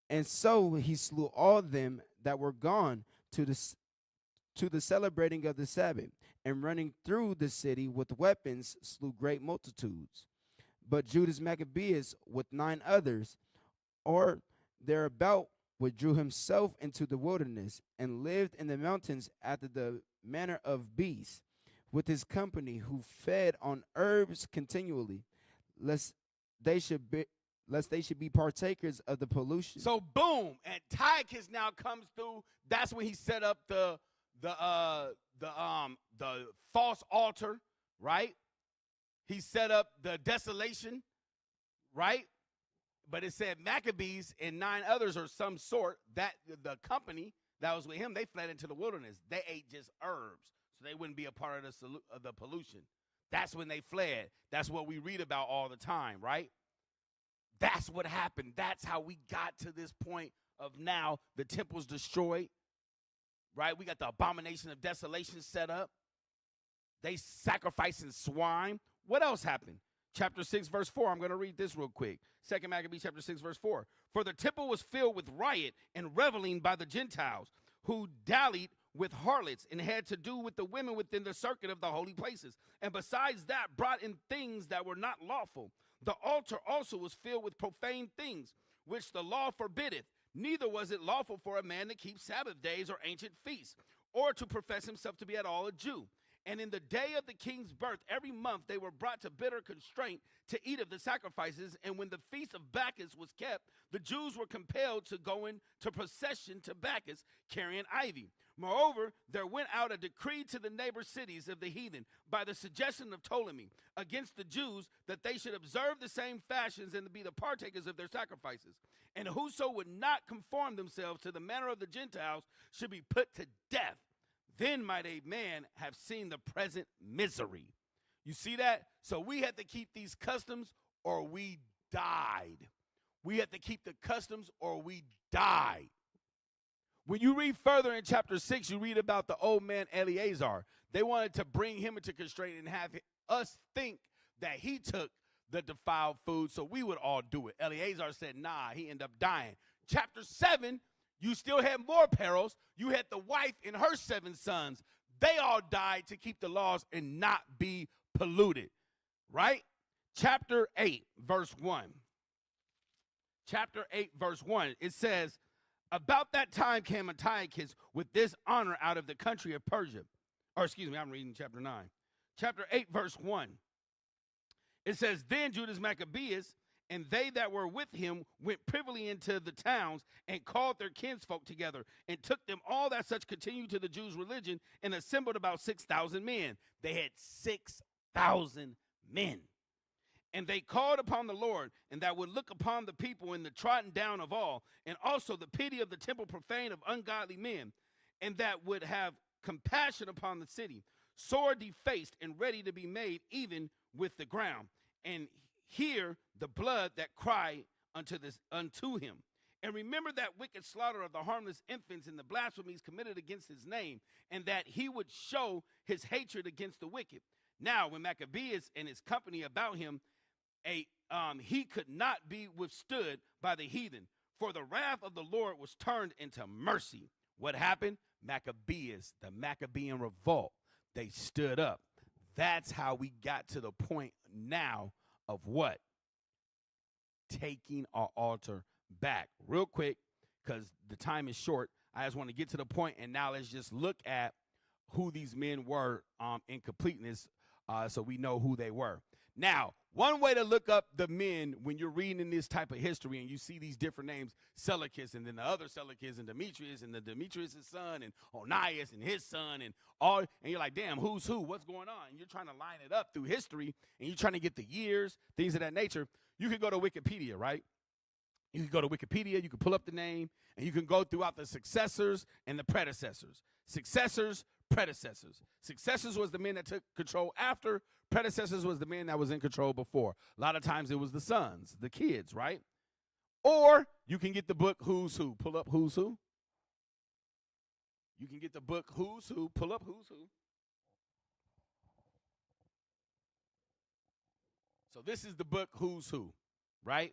And so he slew all them that were gone to the celebrating of the Sabbath, and running through the city with weapons slew great multitudes. But Judas Maccabeus with 9 others, or thereabout, withdrew himself into the wilderness, and lived in the mountains after the manner of beasts, with his company, who fed on herbs continually, lest they should be partakers of the pollution. So boom, Antiochus now comes through. That's when he set up the false altar, right? He set up the desolation, right? But it said Maccabees and 9 others or some sort, that the company that was with him, they fled into the wilderness. They ate just herbs, so they wouldn't be a part of the pollution. That's when they fled. That's what we read about all the time, right? That's what happened. That's how we got to this point of now the temple's destroyed, right? We got the abomination of desolation set up. They sacrificing swine. What else happened? Chapter 6, verse 4. I'm going to read this real quick. 2 Maccabees chapter 6, verse 4. For the temple was filled with riot and reveling by the Gentiles, who dallied with harlots and had to do with the women within the circuit of the holy places. And besides that, brought in things that were not lawful. The altar also was filled with profane things, which the law forbiddeth. Neither was it lawful for a man to keep Sabbath days or ancient feasts, or to profess himself to be at all a Jew. And in the day of the king's birth, every month they were brought to bitter constraint to eat of the sacrifices. And when the feast of Bacchus was kept, the Jews were compelled to go into procession to Bacchus, carrying ivy. Moreover, there went out a decree to the neighbor cities of the heathen by the suggestion of Ptolemy against the Jews, that they should observe the same fashions and be the partakers of their sacrifices. And whoso would not conform themselves to the manner of the Gentiles should be put to death. Then might a man have seen the present misery. You see that? So we had to keep these customs or we died. We had to keep the customs or we died. When you read further in chapter 6, you read about the old man Eleazar. They wanted to bring him into constraint and have us think that he took the defiled food, so we would all do it. Eleazar said, nah, he ended up dying. Chapter 7, you still had more perils. You had the wife and her 7 sons. They all died to keep the laws and not be polluted, right? Chapter 8, verse 1. Chapter 8, verse 1, it says, about that time came Antiochus with this honor out of the country of Persia. Or excuse me, I'm reading chapter 9. Chapter 8, verse 1. It says, then Judas Maccabeus and they that were with him went privily into the towns and called their kinsfolk together and took them all that such continued to the Jews' religion and assembled about 6,000 men. They had 6,000 men. And they called upon the Lord, and that would look upon the people in the trodden down of all, and also the pity of the temple profane of ungodly men, and that would have compassion upon the city, sore defaced and ready to be made even with the ground, and hear the blood that cry unto him. And remember that wicked slaughter of the harmless infants and the blasphemies committed against his name, and that he would show his hatred against the wicked. Now, when Maccabeus and his company about him, he could not be withstood by the heathen, for the wrath of the Lord was turned into mercy. What happened? Maccabeus, the Maccabean revolt, they stood up. That's how we got to the point now of what? Taking our altar back. Real quick, because the time is short, I just want to get to the point, and now let's just look at who these men were in completeness, so we know who they were. Now, one way to look up the men when you're reading this type of history and you see these different names, Seleucus and then the other Seleucus and Demetrius and the Demetrius' son and Onias and his son and all, and you're like, damn, who's who? What's going on? And you're trying to line it up through history and you're trying to get the years, things of that nature. You can go to Wikipedia, right? You can go to Wikipedia, you can pull up the name, and you can go throughout the successors and the predecessors. Successors, predecessors. Successors was the men that took control after. Predecessors was the man that was in control before. A lot of times it was the sons, the kids, right? Or you can get the book Who's Who. Pull up Who's Who. You can get the book Who's Who. Pull up Who's Who. So this is the book Who's Who, right?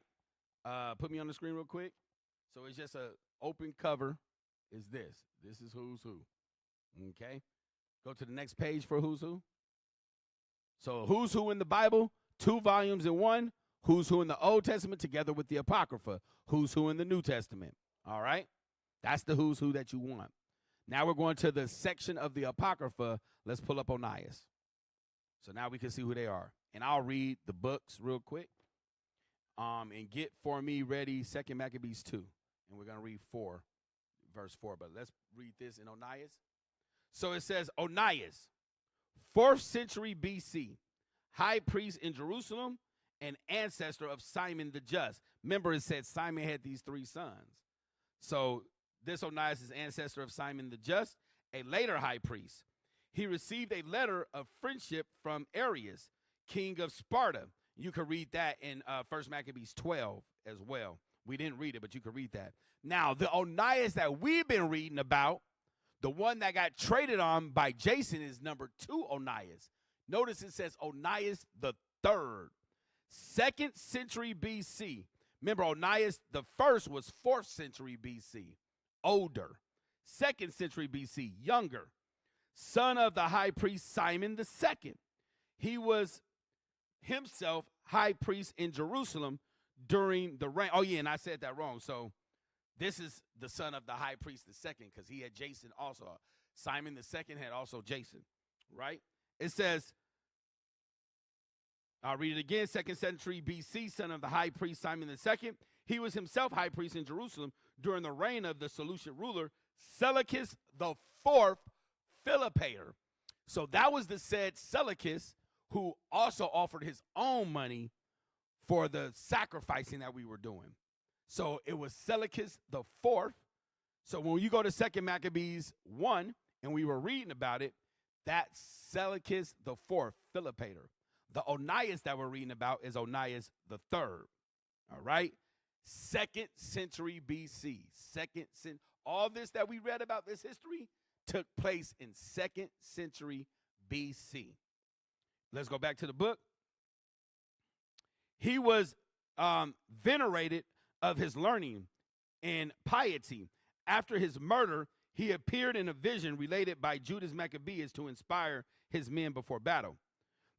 Put me on the screen real quick. So it's just an open cover. Is this. This is Who's Who. Okay. Go to the next page for Who's Who. So Who's Who in the Bible, 2 volumes in one. Who's Who in the Old Testament together with the Apocrypha. Who's Who in the New Testament. All right. That's the Who's Who that you want. Now we're going to the section of the Apocrypha. Let's pull up Onias. So now we can see who they are. And I'll read the books real quick. And get for me ready 2 Maccabees 2. And we're going to read 4, verse 4. But let's read this in Onias. So it says, Onias, 4th century BC, high priest in Jerusalem and ancestor of Simon the Just. Remember, it said Simon had these 3 sons. So this Onias is ancestor of Simon the Just, a later high priest. He received a letter of friendship from Arius, king of Sparta. You can read that in 1 Maccabees 12 as well. We didn't read it, but you can read that. Now, the Onias that we've been reading about, the one that got traded on by Jason, is number 2 Onias. Notice it says Onias the 3rd, 2nd century BC. Remember, Onias the 1st was 4th century BC, older. 2nd century BC, younger, son of the high priest Simon II. He was himself high priest in Jerusalem during the reign. Oh, yeah, and I said that wrong. So this is the son of the high priest II, because he had Jason also. Simon II had also Jason, right? It says, I'll read it again, 2nd century BC, son of the high priest Simon II. He was himself high priest in Jerusalem during the reign of the Seleucid ruler Seleucus IV Philopator. So that was the said Seleucus who also offered his own money for the sacrificing that we were doing. So it was Seleucus IV. So when you go to 2nd Maccabees 1, and we were reading about it, that's Seleucus IV Philopator. The Onias that we're reading about is Onias III. All right? 2nd century BC. All this that we read about this history took place in 2nd century BC. Let's go back to the book. He was venerated of his learning and piety. After his murder, he appeared in a vision related by Judas Maccabeus to inspire his men before battle.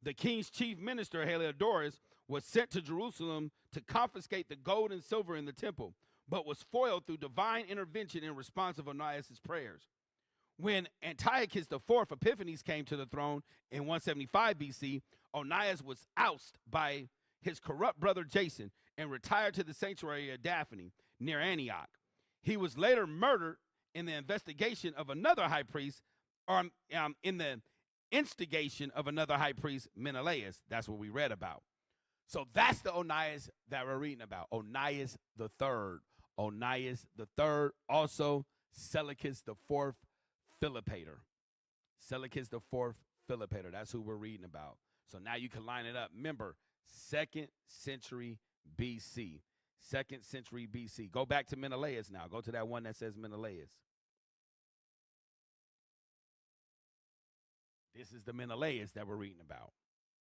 The king's chief minister, Heliodorus, was sent to Jerusalem to confiscate the gold and silver in the temple, but was foiled through divine intervention in response of Onias' prayers. When Antiochus IV Epiphanes came to the throne in 175 BC, Onias was ousted by his corrupt brother Jason and retired to the sanctuary of Daphne near Antioch. He was later murdered in the investigation of another high priest, or in the instigation of another high priest, Menelaus. That's what we read about. So that's the Onias that we're reading about. Onias III. Onias III, also Seleucus IV Philopator. Seleucus IV Philopator. That's who we're reading about. So now you can line it up. Remember, 2nd century BC. 2nd century BC. Go back to Menelaus now. Go to that one that says Menelaus. This is the Menelaus that we're reading about.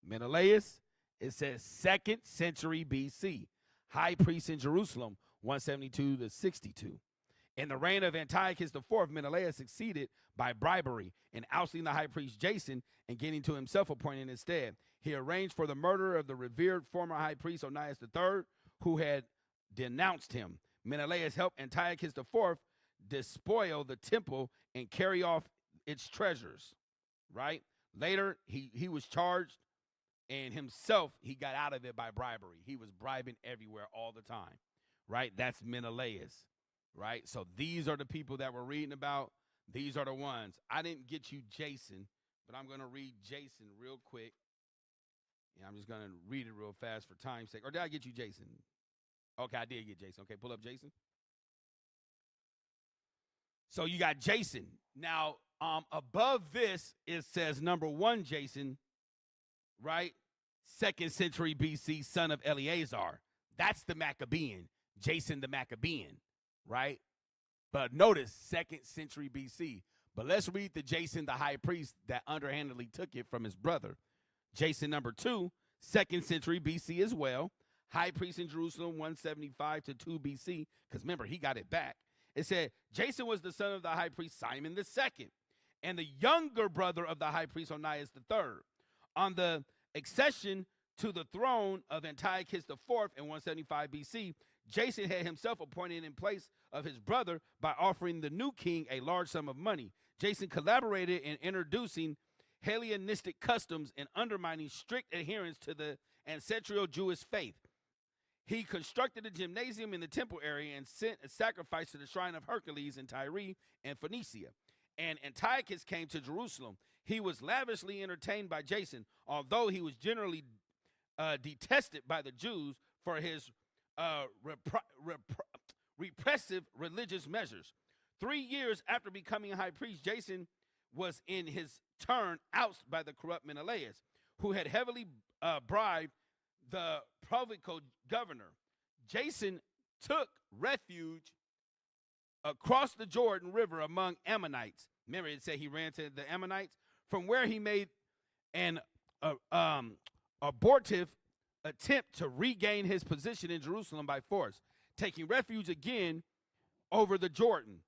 Menelaus, it says 2nd century BC. High priest in Jerusalem, 172 to 62. In the reign of Antiochus IV, Menelaus succeeded by bribery in ousting the high priest Jason and getting to himself appointed instead. He arranged for the murder of the revered former high priest Onias III, who had denounced him. Menelaus helped Antiochus IV despoil the temple and carry off its treasures, right? Later, he was charged, and himself, he got out of it by bribery. He was bribing everywhere all the time, right? That's Menelaus, right? So these are the people that we're reading about. These are the ones. I didn't get you Jason, but I'm going to read Jason real quick. Yeah, I'm just going to read it real fast for time's sake. Or did I get you Jason? Okay, I did get Jason. Okay, pull up Jason. So you got Jason. Now, above this, it says number 1 Jason, right? 2nd century BC, son of Eleazar. That's the Maccabean, Jason the Maccabean, right? But notice 2nd century BC. But let's read the Jason the high priest that underhandedly took it from his brother. Jason number 2, 2nd century BC as well. High priest in Jerusalem, 175 to 2 BC. Because remember, he got it back. It said, Jason was the son of the high priest Simon II, and the younger brother of the high priest Onias III. On the accession to the throne of Antiochus IV in 175 BC, Jason had himself appointed in place of his brother by offering the new king a large sum of money. Jason collaborated in introducing Hellenistic customs and undermining strict adherence to the ancestral Jewish faith. He constructed a gymnasium in the temple area and sent a sacrifice to the shrine of Hercules in Tyre and Phoenicia. And Antiochus came to Jerusalem. He was lavishly entertained by Jason, although he was generally detested by the Jews for his repressive religious measures. 3 years after becoming high priest, Jason was in his turn ousted by the corrupt Menelaus, who had heavily bribed the provincial governor. Jason took refuge across the Jordan River among Ammonites. Remember, it said he ran to the Ammonites, from where he made an abortive attempt to regain his position in Jerusalem by force, taking refuge again over the Jordan.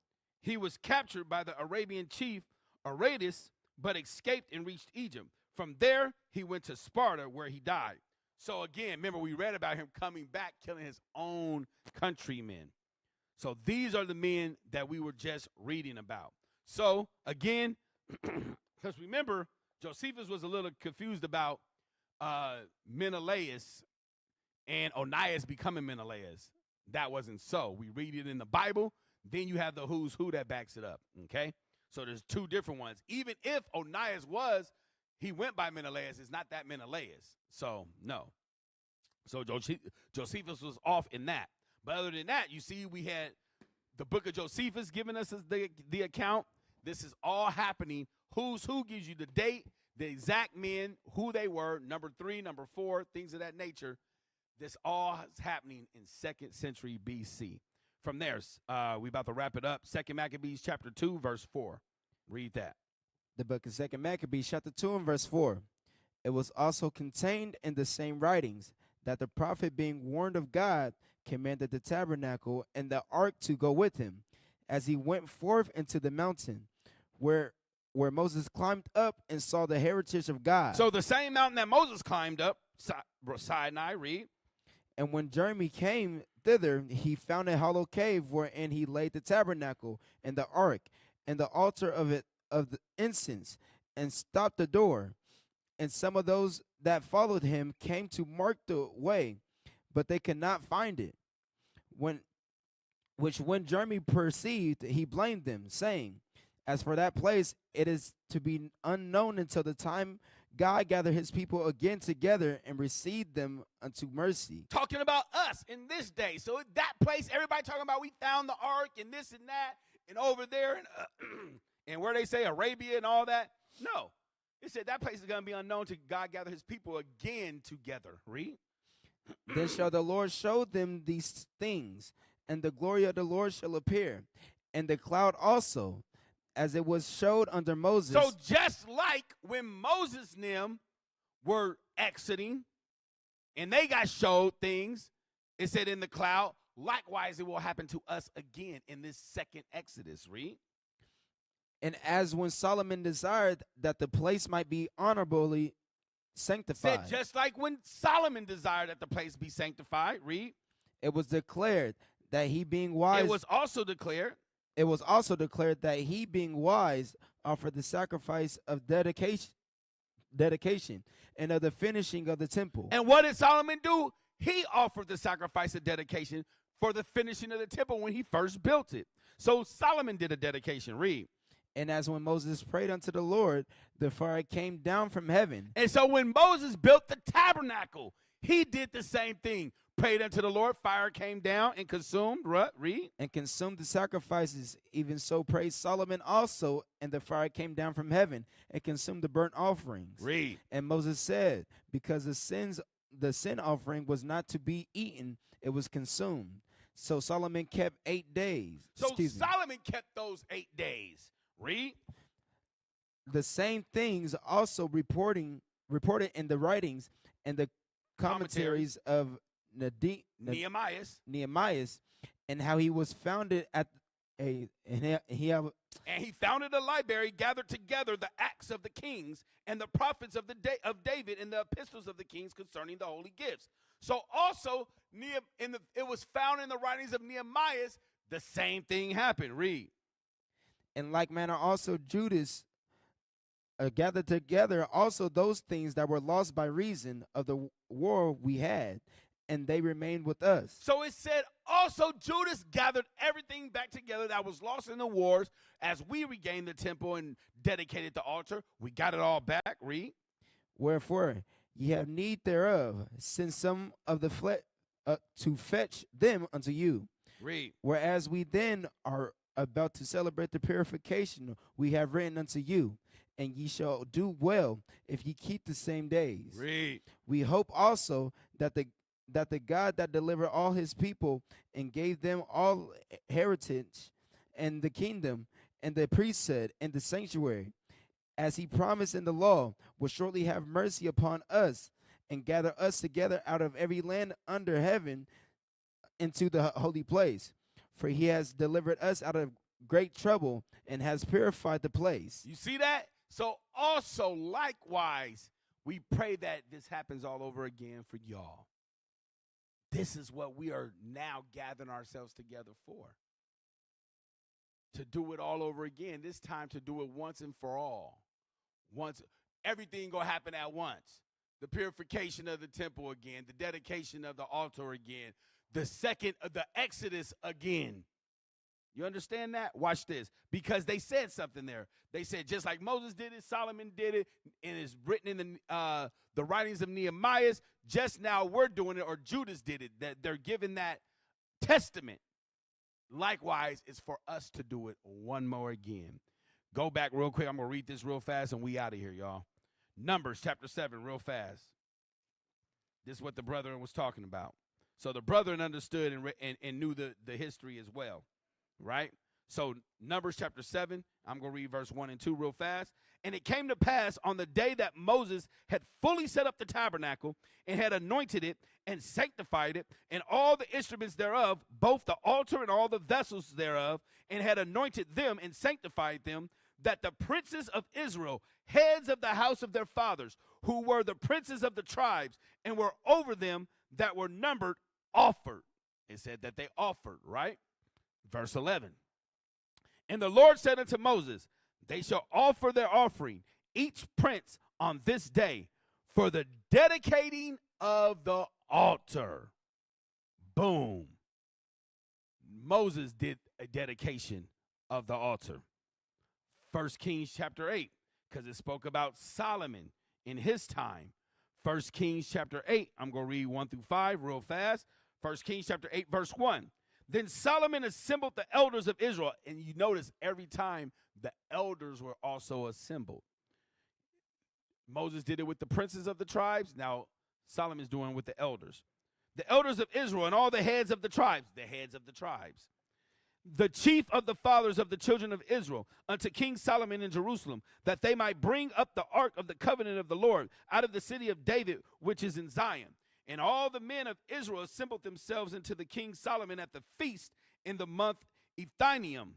He was captured by the Arabian chief Aratus, but escaped and reached Egypt. From there, he went to Sparta, where he died. So again, remember, we read about him coming back, killing his own countrymen. So these are the men that we were just reading about. So again, because remember, Josephus was a little confused about Menelaus and Onias becoming Menelaus. That wasn't so. We read it in the Bible. Then you have the who's who that backs it up, okay? So there's two different ones. Even if Onias he went by Menelaus, it's not that Menelaus. So, no. So Josephus was off in that. But other than that, you see we had the book of Josephus giving us the account. This is all happening. Who's who gives you the date, the exact men, who they were, number 3, number 4, things of that nature. This all is happening in 2nd century BC. From there, we about to wrap it up. 2 Maccabees chapter 2, verse 4. Read that. The book of 2 Maccabees chapter 2 and verse 4. It was also contained in the same writings that the prophet, being warned of God, commanded the tabernacle and the ark to go with him, as he went forth into the mountain, where Moses climbed up and saw the heritage of God. So the same mountain that Moses climbed up, Sinai, read. And when Jeremy came thither, he found a hollow cave wherein he laid the tabernacle and the ark and the altar of the incense, and stopped the door. And some of those that followed him came to mark the way, but they could not find it. When Jeremy perceived, he blamed them, saying, as for that place, it is to be unknown until the time God gather his people again together and receive them unto mercy. Talking about us in this day. So that place, everybody talking about we found the ark and this and that and over there and where they say Arabia and all that. No. It said that place is going to be unknown till God gather his people again together. Read. Then shall the Lord show them these things, and the glory of the Lord shall appear, and the cloud also, as it was showed under Moses. So just like when Moses and them were exiting and they got showed things, it said in the cloud, likewise it will happen to us again in this second Exodus. Read. And as when Solomon desired that the place might be honorably sanctified. Said just like when Solomon desired that the place be sanctified. Read. It was declared that he being wise. It was also declared that he being wise offered the sacrifice of dedication and of the finishing of the temple. And what did Solomon do? He offered the sacrifice of dedication for the finishing of the temple when he first built it. So Solomon did a dedication. Read. And as when Moses prayed unto the Lord, the fire came down from heaven. And so when Moses built the tabernacle, he did the same thing. Prayed unto the Lord, fire came down and consumed, read. And consumed the sacrifices. Even so prayed Solomon also, and the fire came down from heaven and consumed the burnt offerings. Read. And Moses said, because the sin offering was not to be eaten, it was consumed. So Solomon kept 8 days. So Solomon kept those 8 days. Read. The same things also reported in the writings and the commentaries of Nehemiah, and how he was founded he founded a library, gathered together the acts of the kings and the prophets of David and the epistles of the kings concerning the holy gifts. So also it was found in the writings of Nehemiah. The same thing happened. Read. In like manner also Judas gathered together also those things that were lost by reason of the war we had, and they remained with us. So it said also Judas gathered everything back together that was lost in the wars. As we regained the temple and dedicated the altar, we got it all back. Read. Wherefore ye have need thereof, send some of the to fetch them unto you. Read. Whereas we then are about to celebrate the purification we have written unto you, and ye shall do well if ye keep the same days. Read. We hope also that the God that delivered all his people and gave them all heritage and the kingdom and the priesthood and the sanctuary, as he promised in the law, will shortly have mercy upon us and gather us together out of every land under heaven into the holy place. For he has delivered us out of great trouble and has purified the place. You see that? So also likewise, we pray that this happens all over again for y'all. This is what we are now gathering ourselves together for. To do it all over again. This time to do it once and for all. Once, everything gonna happen at once. The purification of the temple again, the dedication of the altar again, the Exodus again. You understand that? Watch this. Because they said something there. They said, just like Moses did it, Solomon did it, and it's written in the writings of Nehemiah, just now we're doing it, or Judas did it. That they're giving that testament. Likewise, it's for us to do it one more again. Go back real quick. I'm going to read this real fast, and we out of here, y'all. Numbers chapter 7, real fast. This is what the brethren was talking about. So the brethren understood and knew the history as well, right? So Numbers chapter 7, I'm going to read verse 1 and 2 real fast. And it came to pass on the day that Moses had fully set up the tabernacle and had anointed it and sanctified it and all the instruments thereof, both the altar and all the vessels thereof, and had anointed them and sanctified them, that the princes of Israel, heads of the house of their fathers, who were the princes of the tribes and were over them that were numbered, offered. It said that they offered, right? Verse 11. And the Lord said unto Moses, they shall offer their offering, each prince on this day, for the dedicating of the altar. Boom. Moses did a dedication of the altar. 1 Kings chapter 8, because it spoke about Solomon in his time. 1 Kings chapter 8, I'm going to read 1 through 5 real fast. 1 Kings chapter 8, verse 1. Then Solomon assembled the elders of Israel. And you notice every time the elders were also assembled. Moses did it with the princes of the tribes. Now Solomon's doing it with the elders. The elders of Israel and all the heads of the tribes. The heads of the tribes. The chief of the fathers of the children of Israel unto King Solomon in Jerusalem, that they might bring up the ark of the covenant of the Lord out of the city of David, which is in Zion. And all the men of Israel assembled themselves unto the king Solomon at the feast in the month Ethanium,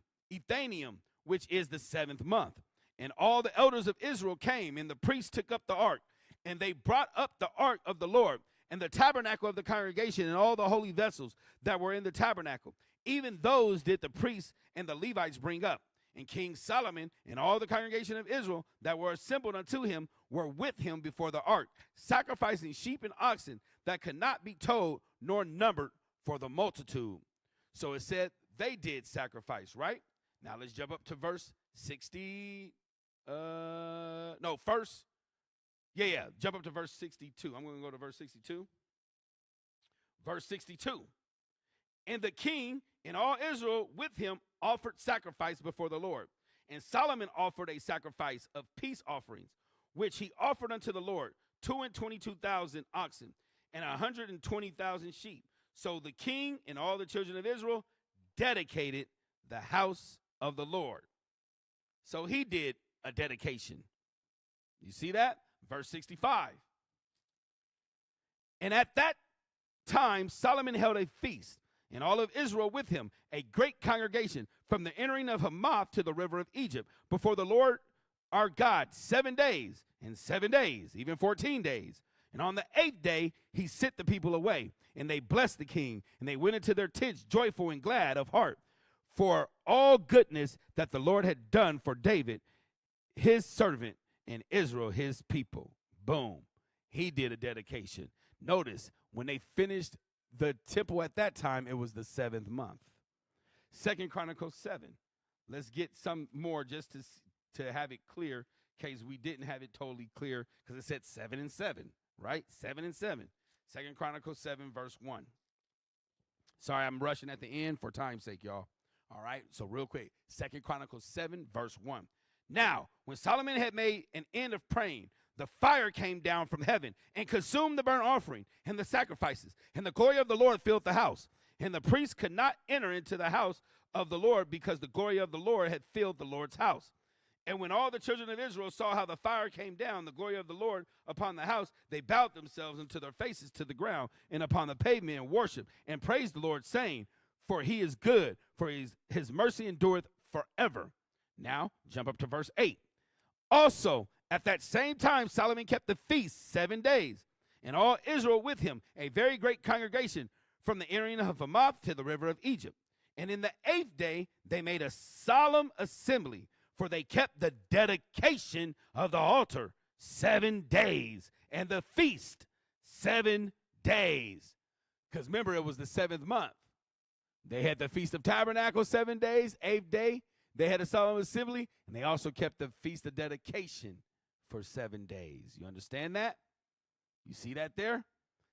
which is the 7th month. And all the elders of Israel came, and the priests took up the ark, and they brought up the ark of the Lord, and the tabernacle of the congregation, and all the holy vessels that were in the tabernacle. Even those did the priests and the Levites bring up. And King Solomon and all the congregation of Israel that were assembled unto him were with him before the ark, sacrificing sheep and oxen that could not be told nor numbered for the multitude. So it said they did sacrifice, right? Now let's jump up to verse 60. Jump up to verse 62. I'm going to go to verse 62. Verse 62. And the king and all Israel with him offered sacrifice before the Lord. And Solomon offered a sacrifice of peace offerings, which he offered unto the Lord, 22,000 oxen and 120,000 sheep. So the king and all the children of Israel dedicated the house of the Lord. So he did a dedication. You see that? Verse 65. And at that time Solomon held a feast, and all of Israel with him, a great congregation, from the entering of Hamath to the river of Egypt, before the Lord our God 7 days, and 7 days, even 14 days. And on the 8th day he sent the people away, and they blessed the king, and they went into their tents joyful and glad of heart, for all goodness that the Lord had done for David, his servant, and Israel, his people. Boom. He did a dedication. Notice, when they finished the temple at that time, it was the 7th month. 2 Chronicles 7. Let's get some more just to have it clear, in case we didn't have it totally clear, because it said 7 and 7, right? 7 and 7. 2 Chronicles 7, verse 1. Sorry, I'm rushing at the end for time's sake, y'all. All right, so real quick. 2 Chronicles 7, verse 1. Now, when Solomon had made an end of praying, the fire came down from heaven and consumed the burnt offering and the sacrifices, and the glory of the Lord filled the house. And the priests could not enter into the house of the Lord, because the glory of the Lord had filled the Lord's house. And when all the children of Israel saw how the fire came down, the glory of the Lord upon the house, they bowed themselves into their faces to the ground and upon the pavement, and worshiped and praised the Lord, saying, for he is good, for his mercy endureth forever. Now, jump up to verse 8. Also, at that same time, Solomon kept the feast 7 days, and all Israel with him, a very great congregation, from the entering of Hamath to the river of Egypt. And in the 8th day, they made a solemn assembly, for they kept the dedication of the altar 7 days, and the feast 7 days. Because remember, it was the 7th month. They had the Feast of Tabernacles 7 days. 8th day, they had a solemn assembly, and they also kept the Feast of Dedication for 7 days. You understand that? You see that there?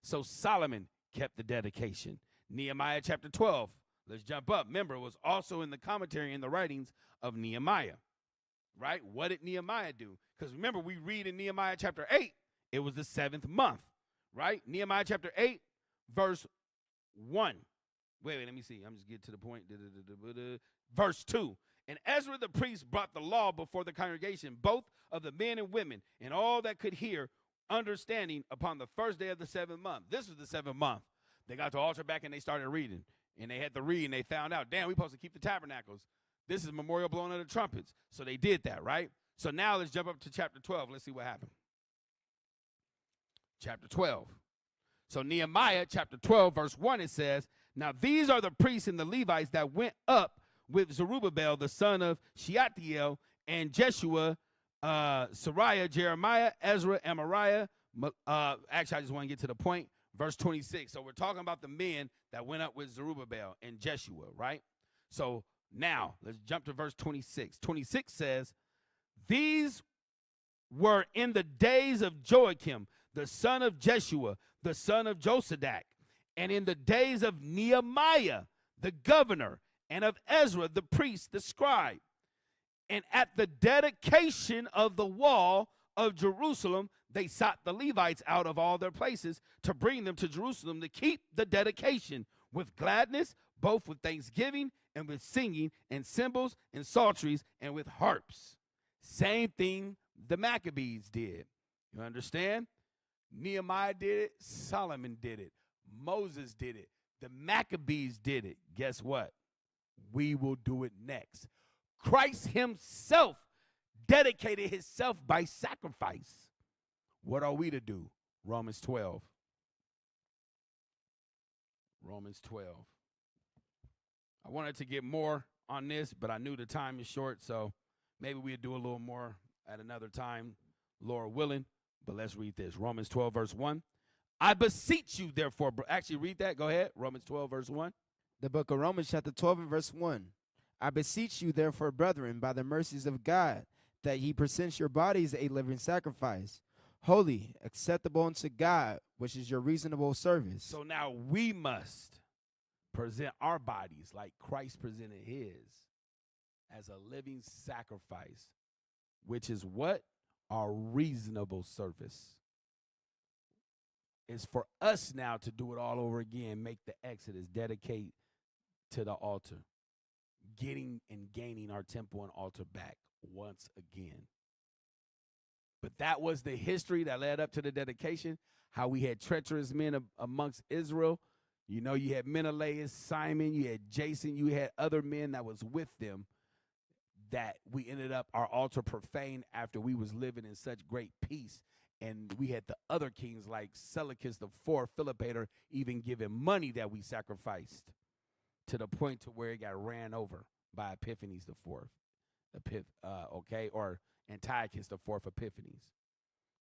So Solomon kept the dedication. Nehemiah chapter 12. Let's jump up. Remember, it was also in the commentary and the writings of Nehemiah. Right? What did Nehemiah do? Because remember, we read in Nehemiah chapter 8, it was the 7th month. Right? Nehemiah chapter 8, verse 1. Wait, let me see. I'm just getting to the point. Verse 2. And Ezra the priest brought the law before the congregation, both of the men and women, and all that could hear, understanding, upon the first day of the 7th month. This was the 7th month. They got the altar back and they started reading. And they had to read and they found out, damn, we're supposed to keep the tabernacles. This is memorial blowing of the trumpets. So they did that, right? So now let's jump up to chapter 12. Let's see what happened. Chapter 12. So Nehemiah chapter 12, verse 1, it says, now these are the priests and the Levites that went up with Zerubbabel, the son of Shealtiel, and Jeshua, Sariah, Jeremiah, Ezra, Amariah. Actually, I just want to get to the point. Verse 26. So we're talking about the men that went up with Zerubbabel and Jeshua, right? So now let's jump to verse 26. 26 says, these were in the days of Joachim, the son of Jeshua, the son of Josadak, and in the days of Nehemiah, the governor, and of Ezra, the priest, the scribe. And at the dedication of the wall of Jerusalem, they sought the Levites out of all their places to bring them to Jerusalem to keep the dedication with gladness, both with thanksgiving and with singing and cymbals and psalteries and with harps. Same thing the Maccabees did. You understand? Nehemiah did it. Solomon did it. Moses did it. The Maccabees did it. Guess what? We will do it next. Christ himself dedicated himself by sacrifice. What are we to do? Romans 12. Romans 12. I wanted to get more on this, but I knew the time is short, so maybe we'll do a little more at another time, Lord willing. But let's read this. Romans 12, verse 1. I beseech you, therefore. Actually, read that. Go ahead. Romans 12, verse 1. The book of Romans, chapter 12, and verse 1. I beseech you, therefore, brethren, by the mercies of God, that ye present your bodies a living sacrifice, holy, acceptable unto God, which is your reasonable service. So now we must present our bodies like Christ presented his as a living sacrifice, which is what? Our reasonable service. It's for us now to do it all over again, make the exodus, dedicate to the altar, getting and gaining our temple and altar back once again. But that was the history that led up to the dedication, how we had treacherous men amongst Israel. You know, you had Menelaus, Simon, you had Jason, you had other men that was with them that we ended up our altar profaned after we was living in such great peace. And we had the other kings like Seleucus IV, Philopator, even giving money that we sacrificed to the point to where it got ran over by Epiphanes IV, or Antiochus IV Epiphanes.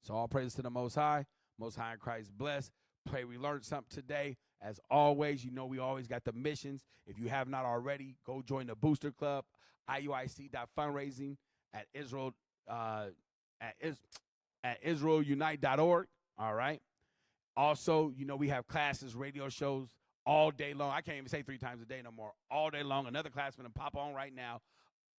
So all praise to the Most High in Christ bless. Pray we learned something today. As always, you know we always got the missions. If you have not already, go join the Booster Club, IUIC.fundraising at Israel, at IsraelUnite.org. All right. Also, you know we have classes, radio shows all day long. I can't even say 3 times a day no more. All day long. Another class going to pop on right now.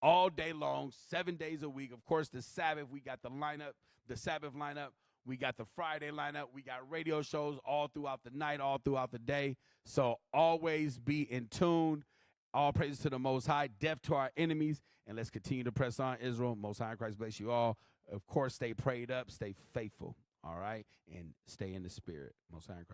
All day long, 7 days a week. Of course, the Sabbath, we got the lineup, the Sabbath lineup. We got the Friday lineup. We got radio shows all throughout the night, all throughout the day. So always be in tune. All praises to the Most High, death to our enemies, and let's continue to press on, Israel. Most High in Christ bless you all. Of course, stay prayed up, stay faithful, all right, and stay in the spirit. Most High in Christ.